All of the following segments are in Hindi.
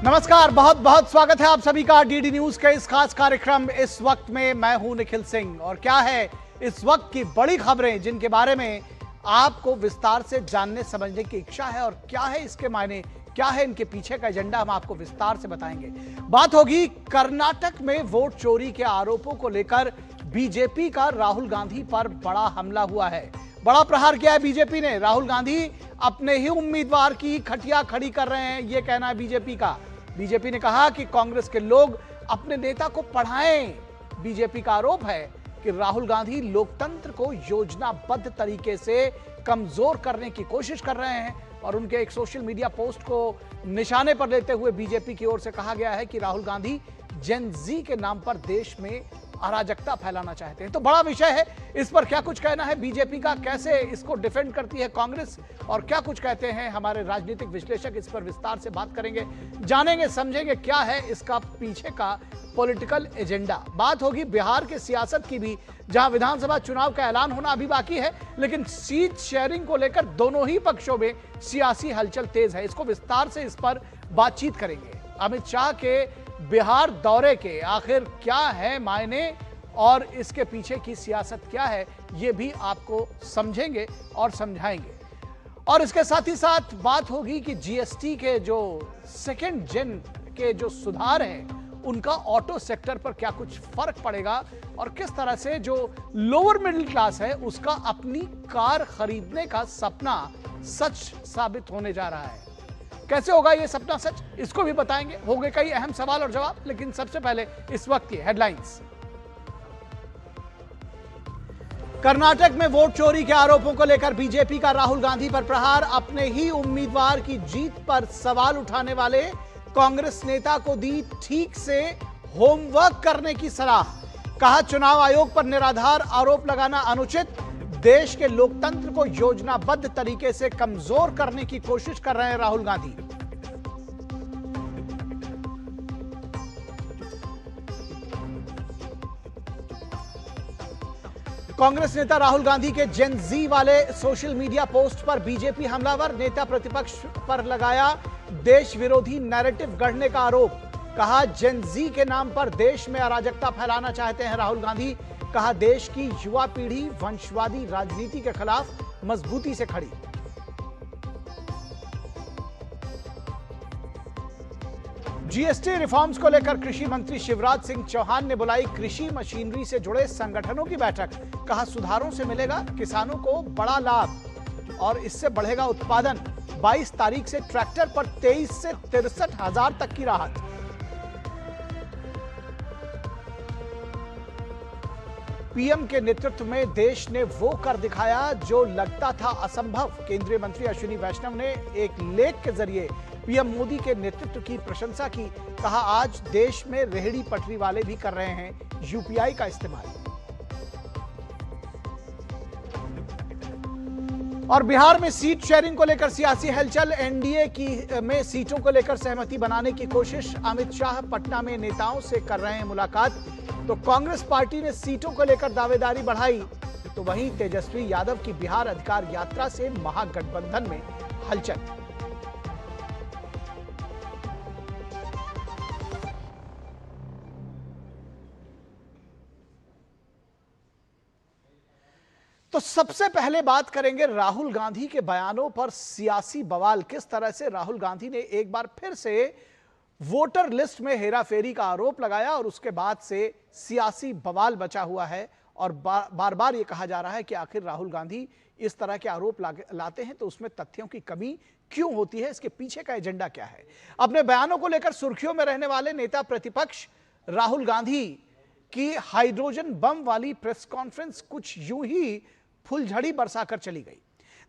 नमस्कार, बहुत बहुत स्वागत है आप सभी का डीडी न्यूज के इस खास कार्यक्रम इस वक्त में। मैं हूं निखिल सिंह और क्या है इस वक्त की बड़ी खबरें जिनके बारे में आपको विस्तार से जानने समझने की इच्छा है और क्या है इसके मायने, क्या है इनके पीछे का एजेंडा, हम आपको विस्तार से बताएंगे। बात होगी कर्नाटक में वोट चोरी के आरोपों को लेकर बीजेपी का राहुल गांधी पर बड़ा हमला हुआ है। बड़ा प्रहार किया है बीजेपी ने। राहुल गांधी अपने ही उम्मीदवार की खटिया खड़ी कर रहे हैं, यह कहना है बीजेपी का। बीजेपी ने कहा कि कांग्रेस के लोग अपने नेता को पढ़ाएं। बीजेपी का आरोप है कि राहुल गांधी लोकतंत्र को योजनाबद्ध तरीके से कमजोर करने की कोशिश कर रहे हैं और उनके एक सोशल मीडिया पोस्ट को निशाने पर लेते हुए बीजेपी की ओर से कहा गया है कि राहुल गांधी जेन जी के नाम पर देश में अराजकता फैलाना चाहते हैं। तो बड़ा विषय है, इस पर क्या कुछ कहना है बीजेपी का, कैसे इसको डिफेंड करती है कांग्रेस और क्या कुछ कहते हैं हमारे राजनीतिक विश्लेषक, इस पर विस्तार से बात करेंगे, जानेंगे, समझेंगे क्या है इसका पीछे का पॉलिटिकल एजेंडा। बात होगी बिहार के सियासत की भी, जहां विधानसभा चुनाव का ऐलान होना अभी बाकी है, लेकिन सीट शेयरिंग को लेकर दोनों ही पक्षों में सियासी हलचल तेज है। इसको विस्तार से इस पर बातचीत करेंगे। अमित शाह के बिहार दौरे के आखिर क्या है मायने और इसके पीछे की सियासत क्या है, यह भी आपको समझेंगे और समझाएंगे। और इसके साथ ही साथ बात होगी कि जीएसटी के जो सेकंड जेन के जो सुधार हैं उनका ऑटो सेक्टर पर क्या कुछ फर्क पड़ेगा और किस तरह से जो लोअर मिडिल क्लास है उसका अपनी कार खरीदने का सपना सच साबित होने जा रहा है। कैसे होगा ये सपना सच, इसको भी बताएंगे। होंगे कई अहम सवाल और जवाब, लेकिन सबसे पहले इस वक्त की हेडलाइंस। कर्नाटक में वोट चोरी के आरोपों को लेकर बीजेपी का राहुल गांधी पर प्रहार। अपने ही उम्मीदवार की जीत पर सवाल उठाने वाले कांग्रेस नेता को दी ठीक से होमवर्क करने की सलाह। कहा चुनाव आयोग पर निराधार आरोप लगाना अनुचित। देश के लोकतंत्र को योजनाबद्ध तरीके से कमजोर करने की कोशिश कर रहे हैं राहुल गांधी। कांग्रेस नेता राहुल गांधी के जेन जी वाले सोशल मीडिया पोस्ट पर बीजेपी हमलावर। नेता प्रतिपक्ष पर लगाया देश विरोधी नैरेटिव गढ़ने का आरोप। कहा जेन जी के नाम पर देश में अराजकता फैलाना चाहते हैं राहुल गांधी। कहा देश की युवा पीढ़ी वंशवादी राजनीति के खिलाफ मजबूती से खड़ी। जीएसटी रिफॉर्म्स को लेकर कृषि मंत्री शिवराज सिंह चौहान ने बुलाई कृषि मशीनरी से जुड़े संगठनों की बैठक। कहा सुधारों से मिलेगा किसानों को बड़ा लाभ और इससे बढ़ेगा उत्पादन। 22 तारीख से ट्रैक्टर पर 23 से 63 हजार तक की राहत। पीएम के नेतृत्व में देश ने वो कर दिखाया जो लगता था असंभव। केंद्रीय मंत्री अश्विनी वैष्णव ने एक लेख के जरिए पीएम मोदी के नेतृत्व की प्रशंसा की। कहा आज देश में रेहड़ी पटरी वाले भी कर रहे हैं यूपीआई का इस्तेमाल। और बिहार में सीट शेयरिंग को लेकर सियासी हलचल। एनडीए की में सीटों को लेकर सहमति बनाने की कोशिश। अमित शाह पटना में नेताओं से कर रहे हैं मुलाकात। तो कांग्रेस पार्टी ने सीटों को लेकर दावेदारी बढ़ाई, तो वहीं तेजस्वी यादव की बिहार अधिकार यात्रा से महागठबंधन में हलचल। तो सबसे पहले बात करेंगे राहुल गांधी के बयानों पर सियासी बवाल। किस तरह से राहुल गांधी ने एक बार फिर से वोटर लिस्ट में हेराफेरी का आरोप लगाया और उसके बाद से सियासी बवाल बचा हुआ है और बार बार यह कहा जा रहा है कि आखिर राहुल गांधी इस तरह के आरोप लाते हैं तो उसमें तथ्यों की कमी क्यों होती है, इसके पीछे का एजेंडा क्या है। अपने बयानों को लेकर सुर्खियों में रहने वाले नेता प्रतिपक्ष राहुल गांधी की हाइड्रोजन बम वाली प्रेस कॉन्फ्रेंस कुछ यूं ही फुलझड़ी बरसाकर चली गई।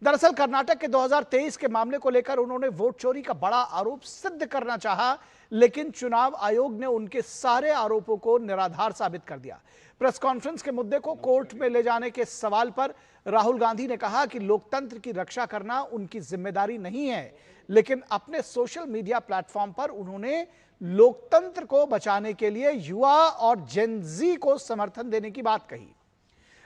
दरअसल कर्नाटक के 2023 के मामले को लेकर उन्होंने वोट चोरी का बड़ा आरोप सिद्ध करना चाहा, लेकिन चुनाव आयोग ने उनके सारे आरोपों को निराधार साबित कर दिया। प्रेस कॉन्फ्रेंस के मुद्दे को कोर्ट में ले जाने के सवाल पर राहुल गांधी ने कहा कि लोकतंत्र की रक्षा करना उनकी जिम्मेदारी नहीं है, लेकिन अपने सोशल मीडिया प्लेटफॉर्म पर उन्होंने लोकतंत्र को बचाने के लिए युवा और जेन जी को समर्थन देने की बात कही।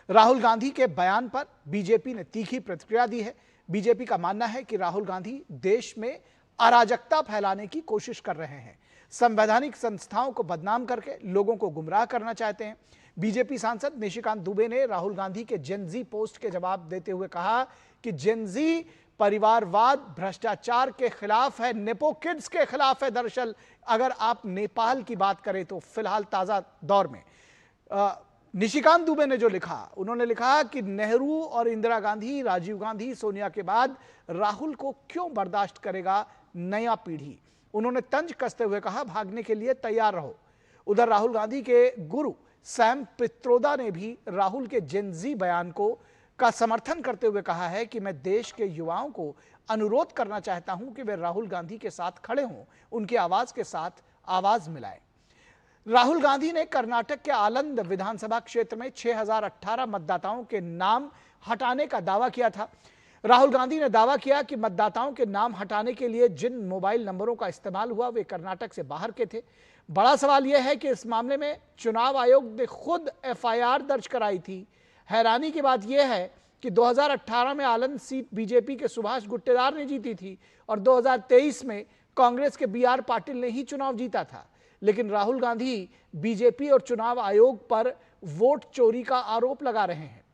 राहुल गांधी के बयान पर बीजेपी ने तीखी प्रतिक्रिया दी है। बीजेपी का मानना है कि राहुल गांधी देश में अराजकता फैलाने की कोशिश कर रहे हैं। संवैधानिक संस्थाओं को बदनाम करके लोगों को गुमराह करना चाहते हैं। बीजेपी सांसद निशिकांत दुबे ने राहुल गांधी के जेनजी पोस्ट के जवाब देते हुए कहा कि जेनजी परिवारवाद, भ्रष्टाचार के खिलाफ है, नेपो किड्स के खिलाफ है। दरअसल अगर आप नेपाल की बात करें तो फिलहाल ताजा दौर में निशिकांत दुबे ने जो लिखा, उन्होंने लिखा कि नेहरू और इंदिरा गांधी, राजीव गांधी, सोनिया के बाद राहुल को क्यों बर्दाश्त करेगा नया पीढ़ी। उन्होंने तंज कसते हुए कहा, भागने के लिए तैयार रहो। उधर राहुल गांधी के गुरु सैम पित्रोदा ने भी राहुल के जेनजी बयान का समर्थन करते हुए कहा है कि मैं देश के युवाओं को अनुरोध करना चाहता हूं कि वे राहुल गांधी के साथ खड़े हों, उनकी आवाज के साथ आवाज मिलाएं। राहुल गांधी ने कर्नाटक के आलंद विधानसभा क्षेत्र में 6018 मतदाताओं के नाम हटाने का दावा किया था। राहुल गांधी ने दावा किया कि मतदाताओं के नाम हटाने के लिए जिन मोबाइल नंबरों का इस्तेमाल हुआ वे कर्नाटक से बाहर के थे। बड़ा सवाल यह है कि इस मामले में चुनाव आयोग ने खुद एफआईआर दर्ज कराई थी। हैरानी की बात यह है कि 2018 में आलंद सीट बीजेपी के सुभाष गुट्टेदार ने जीती थी और 2023 में कांग्रेस के बीआर पाटिल ने ही चुनाव जीता था। लेकिन राहुल गांधी बीजेपी और चुनाव आयोग पर वोट चोरी का आरोप लगा रहे हैं।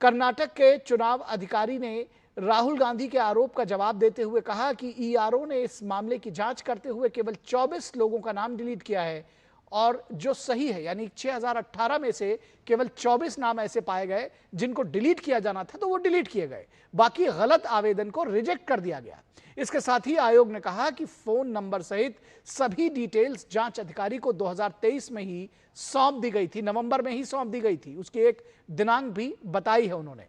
कर्नाटक के चुनाव अधिकारी ने राहुल गांधी के आरोप का जवाब देते हुए कहा कि ईआरओ ने इस मामले की जांच करते हुए केवल 24 लोगों का नाम डिलीट किया है और जो सही है, यानी 6018 में से केवल 24 नाम ऐसे पाए गए जिनको डिलीट किया जाना था तो वो डिलीट किए गए, बाकी गलत आवेदन को रिजेक्ट कर दिया गया। इसके साथ ही आयोग ने कहा कि फोन नंबर सहित सभी डिटेल्स जांच अधिकारी को 2023 में ही सौंप दी गई थी, नवंबर में ही सौंप दी गई थी। उसकी एक दिनांक भी बताई है उन्होंने।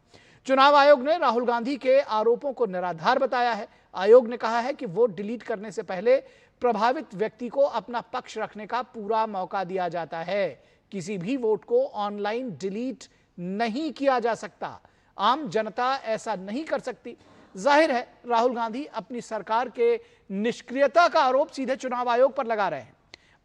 चुनाव आयोग ने राहुल गांधी के आरोपों को निराधार बताया है। आयोग ने कहा है कि वोट डिलीट करने से पहले प्रभावित व्यक्ति को अपना पक्ष रखने का पूरा मौका दिया जाता है। किसी भी वोट को ऑनलाइन डिलीट नहीं किया जा सकता। आम जनता ऐसा नहीं कर सकती। जाहिर है राहुल गांधी अपनी सरकार के निष्क्रियता का आरोप सीधे चुनाव आयोग पर लगा रहे हैं।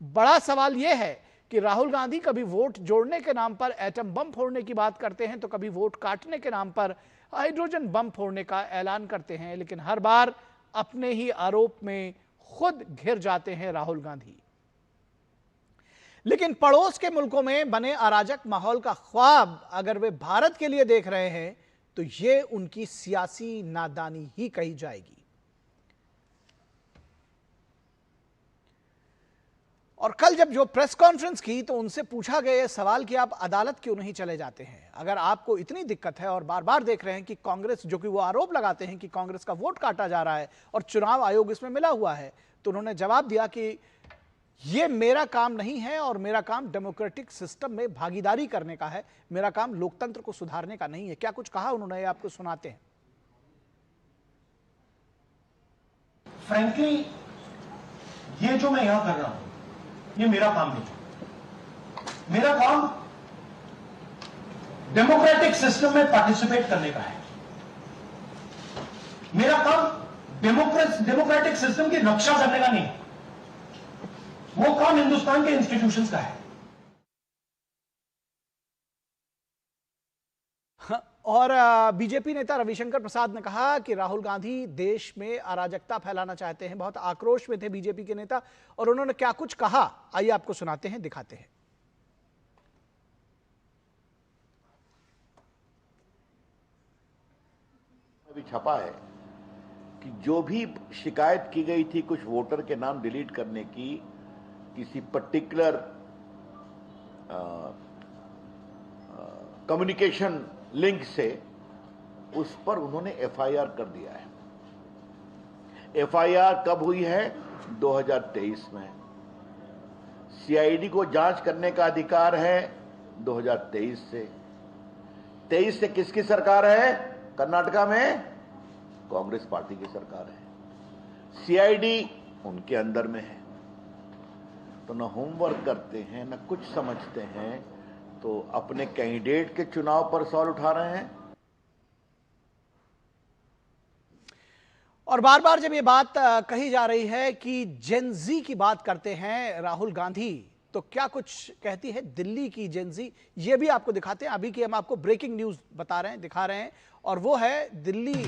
बड़ा सवाल यह है कि राहुल गांधी कभी वोट जोड़ने के नाम पर एटम बम फोड़ने की बात करते हैं तो कभी वोट काटने के नाम पर हाइड्रोजन बम फोड़ने का ऐलान करते हैं, लेकिन हर बार अपने ही आरोप में खुद घिर जाते हैं राहुल गांधी। लेकिन पड़ोस के मुल्कों में बने अराजक माहौल का ख्वाब अगर वे भारत के लिए देख रहे हैं तो यह उनकी सियासी नादानी ही कही जाएगी। और कल जब जो प्रेस कॉन्फ्रेंस की तो उनसे पूछा गया सवाल कि आप अदालत क्यों नहीं चले जाते हैं, अगर आपको इतनी दिक्कत है और बार बार देख रहे हैं कि कांग्रेस, जो कि वो आरोप लगाते हैं कि कांग्रेस का वोट काटा जा रहा है और चुनाव आयोग इसमें मिला हुआ है, तो उन्होंने जवाब दिया कि ये मेरा काम नहीं है और मेरा काम डेमोक्रेटिक सिस्टम में भागीदारी करने का है, मेरा काम लोकतंत्र को सुधारने का नहीं है। क्या कुछ कहा उन्होंने, आपको सुनाते हैं। फ्रैंकली ये जो मैं यहां कर रहा हूं ये मेरा काम नहीं। मेरा काम डेमोक्रेटिक सिस्टम में पार्टिसिपेट करने का है। मेरा काम डेमोक्रेटिक सिस्टम की रक्षा करने का नहीं, वो काम हिंदुस्तान के इंस्टीट्यूशंस का है। और बीजेपी नेता रविशंकर प्रसाद ने कहा कि राहुल गांधी देश में अराजकता फैलाना चाहते हैं। बहुत आक्रोश में थे बीजेपी के नेता और उन्होंने क्या कुछ कहा, आइए आपको सुनाते हैं, दिखाते हैं। अभी छपा है कि जो भी शिकायत की गई थी कुछ वोटर के नाम डिलीट करने की, किसी पर्टिकुलर कम्युनिकेशन लिंक से, उस पर उन्होंने एफआईआर कर दिया है। एफआईआर कब हुई है? 2023 में। सीआईडी को जांच करने का अधिकार है 2023 से। 23 से किसकी सरकार है? कर्नाटका में कांग्रेस पार्टी की सरकार है। सीआईडी उनके अंदर में है। तो न होमवर्क करते हैं, न कुछ समझते हैं, तो अपने कैंडिडेट के चुनाव पर सवाल उठा रहे हैं। और बार बार जब ये बात कही जा रही है कि जेनजी की बात करते हैं राहुल गांधी, तो क्या कुछ कहती है दिल्ली की जेनजी, ये भी आपको दिखाते हैं। अभी की हम आपको ब्रेकिंग न्यूज बता रहे हैं, दिखा रहे हैं, और वो है दिल्ली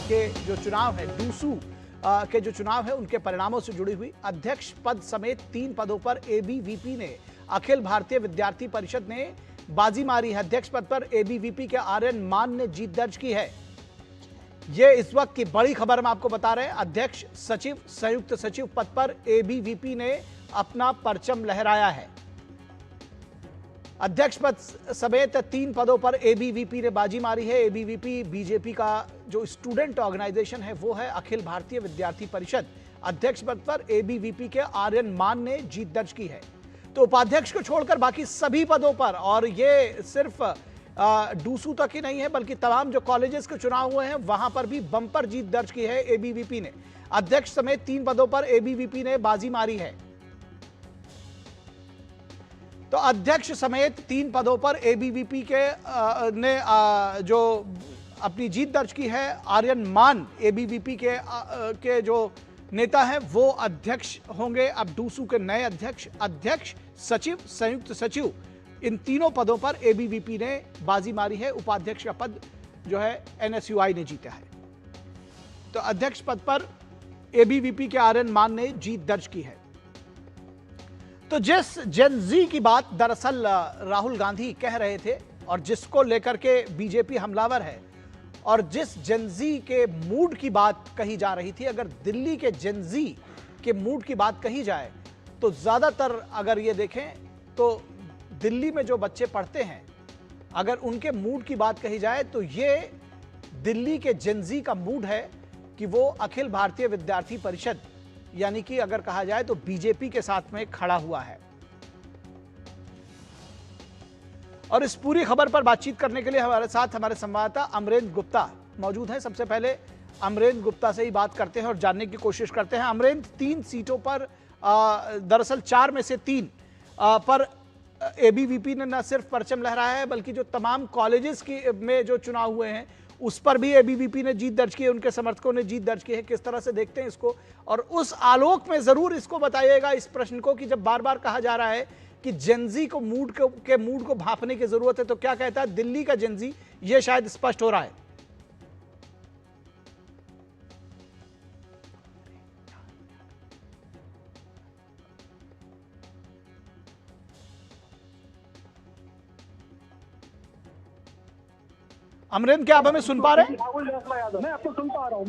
के जो चुनाव है, डूसू के जो चुनाव है उनके परिणामों से जुड़ी हुई। अध्यक्ष पद समेत 3 पदों पर एबीवीपी ने अखिल भारतीय विद्यार्थी परिषद ने बाजी मारी है। अध्यक्ष पद पर एबीवीपी के आर्यन मान ने जीत दर्ज की है। यह इस वक्त की बड़ी खबर हम आपको बता रहे हैं। अध्यक्ष सचिव संयुक्त सचिव पद पर एबीवीपी ने अपना परचम लहराया है। अध्यक्ष पद समेत 3 पदों पर एबीवीपी ने बाजी मारी है। एबीवीपी बीजेपी का जो स्टूडेंट ऑर्गेनाइजेशन है वो है अखिल भारतीय विद्यार्थी परिषद। अध्यक्ष पद पर एबीवीपी के आर्यन मान ने जीत दर्ज की है। तो उपाध्यक्ष को छोड़कर बाकी सभी पदों पर, और ये सिर्फ डूसू तक ही नहीं है बल्कि तमाम जो कॉलेजेस के चुनाव हुए हैं वहां पर भी बम्पर जीत दर्ज की है एबीवीपी ने। अध्यक्ष समेत 3 पदों पर एबीवीपी ने बाजी मारी है। तो अध्यक्ष समेत 3 पदों पर एबीवीपी के ने जो अपनी जीत दर्ज की है। आर्यन मान एबीवीपी के जो नेता हैं वो अध्यक्ष होंगे। अब डूसू के नए अध्यक्ष सचिव संयुक्त सचिव, इन तीनों पदों पर एबीवीपी ने बाजी मारी है। उपाध्यक्ष का पद जो है एनएसयूआई ने जीता है। तो अध्यक्ष पद पर एबीवीपी के आर्यन मान ने जीत दर्ज की है। तो जिस जेन जी की बात दरअसल राहुल गांधी कह रहे थे और जिसको लेकर के बीजेपी हमलावर है, और जिस जेन जी के मूड की बात कही जा रही थी, अगर दिल्ली के जेन जी के मूड की बात कही जाए तो ज्यादातर अगर ये देखें तो दिल्ली में जो बच्चे पढ़ते हैं, अगर उनके मूड की बात कही जाए तो ये दिल्ली के जेन जी का मूड है कि वो अखिल भारतीय विद्यार्थी परिषद, यानी कि अगर कहा जाए तो बीजेपी के साथ में खड़ा हुआ है। और इस पूरी खबर पर बातचीत करने के लिए हमारे साथ हमारे संवाददाता अमरेंद्र गुप्ता मौजूद हैं। सबसे पहले अमरेंद्र गुप्ता से ही बात करते हैं और जानने की कोशिश करते हैं। अमरेंद्र, 3 सीटों पर दरअसल 4 में से 3 पर एबीवीपी ने न सिर्फ परचम लहराया है बल्कि जो तमाम कॉलेजेस में जो चुनाव हुए हैं उस पर भी एबीवीपी ने जीत दर्ज की है, उनके समर्थकों ने जीत दर्ज की है। किस तरह से देखते हैं इसको, और उस आलोक में जरूर इसको बताइएगा इस प्रश्न को कि जब बार बार कहा जा रहा है कि जेनजी को मूड को भांपने की जरूरत है, तो क्या कहता है दिल्ली का जेनजी, ये शायद स्पष्ट हो रहा है। अमरेंद्र, क्या आप हमें सुन पा रहे हैं? मैं आपको सुन पा रहा हूँ।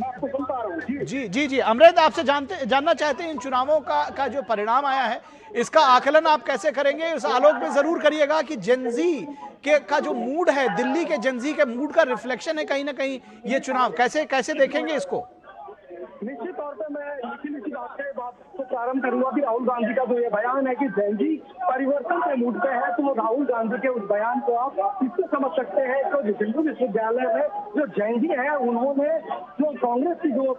जी अमरेंद्र, आपसे जानना चाहते हैं इन चुनावों का जो परिणाम आया है इसका आकलन आप कैसे करेंगे? इस आलोक में जरूर करिएगा कि जेनजी का जो मूड है, दिल्ली के जेनजी के मूड का रिफ्लेक्शन है कहीं ना कहीं ये चुनाव, कैसे देखेंगे इसको? निश्चित तौर पर मैं निचली बात को प्रारंभ करूंगा कि राहुल गांधी का जो ये बयान है कि जेनजी परिवर्तन के मूड पे है, तो राहुल गांधी के उस बयान को आप इससे समझ सकते हैं तो दिल्ली विश्वविद्यालय में जो जेनजी है उन्होंने जो कांग्रेस की जो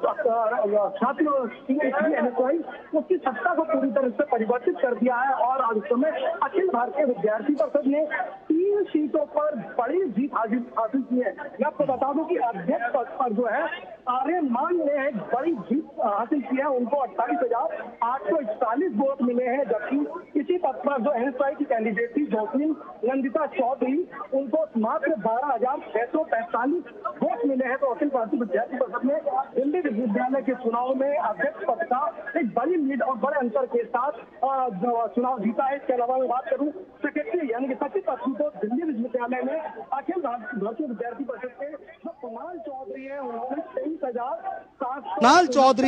छात्र एनएसयूआई उसकी सत्ता को पूरी तरह से परिवर्तित कर दिया है। और आज समय अखिल भारतीय विद्यार्थी परिषद ने 3 सीटों पर बड़ी जीत हासिल की है। मैं आपको बता दूं कि अध्यक्ष पद पर जो है आर्यन मान ने एक बड़ी जीत हासिल की है। उनको 28,841 वोट मिले हैं, जबकि इसी पद पर जो एनएसयूआई की कैंडिडेट थी जोसलीन नंदिता चौधरी, उनको मात्र 12,645 वोट मिले हैं। तो अखिल भारतीय विद्यार्थी परिषद ने दिल्ली विश्वविद्यालय के चुनाव में अध्यक्ष पद का एक बड़ी लीड और बड़े अंतर के साथ चुनाव जीता है। इसके अलावा मैं बात करूं सेक्रेटरी यानी कि सचिव पद की, तो दिल्ली विश्वविद्यालय में अखिल भारतीय विद्यार्थी परिषद के जो कुणाल चौधरी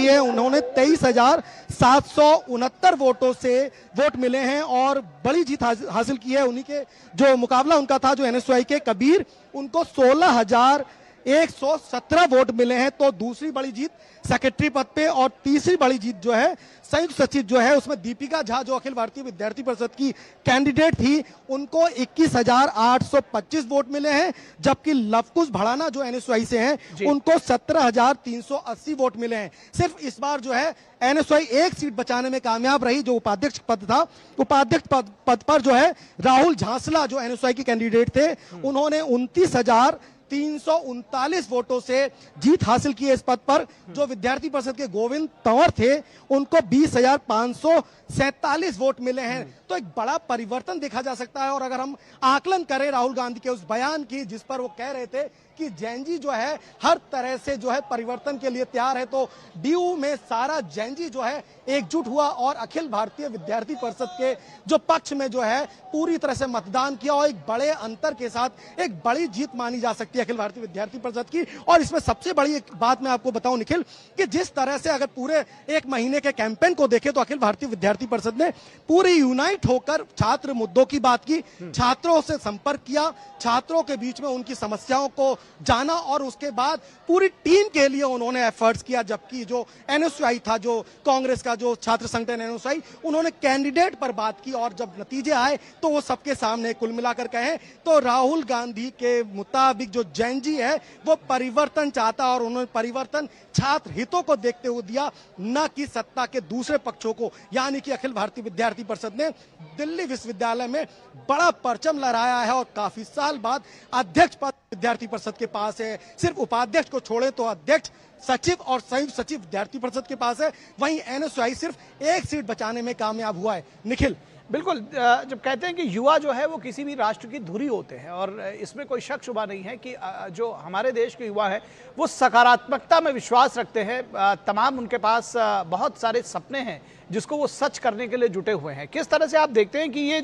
है उन्होंने 23,769 वोटों से वोट मिले हैं और बड़ी जीत हासिल की है। उन्हीं के जो मुकाबला उनका था जो एनएसयूआई के कबीर, उनको 16,117 वोट मिले हैं। तो दूसरी बड़ी जीत सेक्रेटरी पद पे, और तीसरी बड़ी जीत जो है संयुक्त सचिव जो है उसमें दीपिका झा जो अखिल भारतीय विद्यार्थी परिषद की कैंडिडेट थी, उनको 21,825 वोट मिले हैं, जबकि लवकुश भड़ाना जो एनएसयूआई से हैं उनको 17,380 वोट मिले हैं। सिर्फ इस बार जो है एनएसयूआई एक सीट बचाने में कामयाब रही, जो उपाध्यक्ष पद था। उपाध्यक्ष पद पर जो है राहुल झांसला जो एनएसयूआई की कैंडिडेट थे, उन्होंने 29,339 वोटों से जीत हासिल की है इस पद पर। जो विद्यार्थी परिषद के गोविंद तंवर थे उनको 20,547 वोट मिले हैं। तो एक बड़ा परिवर्तन देखा जा सकता है। और अगर हम आकलन करें राहुल गांधी के उस बयान की जिस पर वो कह रहे थे कि जैनजी जो है हर तरह से जो है परिवर्तन के लिए तैयार है। तो डीयू में सारा जैनजी जो है एकजुट हुआ और अखिल भारतीय विद्यार्थी परिषद के जो पक्ष में जो है पूरी तरह से मतदान किया और एक बड़े अंतर के साथ एक बड़ी जीत मानी जा सकती है अखिल भारतीय विद्यार्थी परिषद की। और इसमें सबसे बड़ी एक बात मैं आपको बताऊं निखिल, कि जिस तरह से अगर पूरे एक महीने के कैंपेन को देखें तो अखिल भारतीय विद्यार्थी परिषद ने पूरी यूनाइट होकर छात्र मुद्दों की बात की, छात्रों से संपर्क किया, छात्रों के बीच में उनकी समस्याओं को जाना और उसके बाद पूरी टीम के लिए उन्होंने एफर्ट्स किया। जबकि जो एनएसयूआई था, जो कांग्रेस का जो छात्र संगठन एनएसयूआई, उन्होंने कैंडिडेट पर बात की और जब नतीजे आए तो वो सबके सामने कुल मिलाकर कहें तो राहुल गांधी के मुताबिक जो जैनजी है वो परिवर्तन चाहता और उन्होंने परिवर्तन छात्र हितों को देखते हुए दिया, न कि सत्ता के दूसरे पक्षों को। यानी कि अखिल भारतीय विद्यार्थी परिषद ने दिल्ली विश्वविद्यालय में बड़ा परचम लहराया है और काफी साल बाद अध्यक्ष पद विद्यार्थी परिषद के पास है। सिर्फ उपाध्यक्ष को छोड़े तो अध्यक्ष, सचिव और संयुक्त सचिव विद्यार्थी परिषद के पास है। वहीं एनएसयूआई सिर्फ एक सीट बचाने में कामयाब हुआ है। निखिल, बिल्कुल, जब कहते हैं कि युवा जो है वो किसी भी राष्ट्र की धुरी होते हैं और इसमें कोई शक शुबा नहीं है कि जो हमारे देश के युवा है वो सकारात्मकता में विश्वास रखते हैं। तमाम उनके पास बहुत सारे सपने हैं जिसको वो सच करने के लिए जुटे हुए हैं। किस तरह से आप देखते हैं कि ये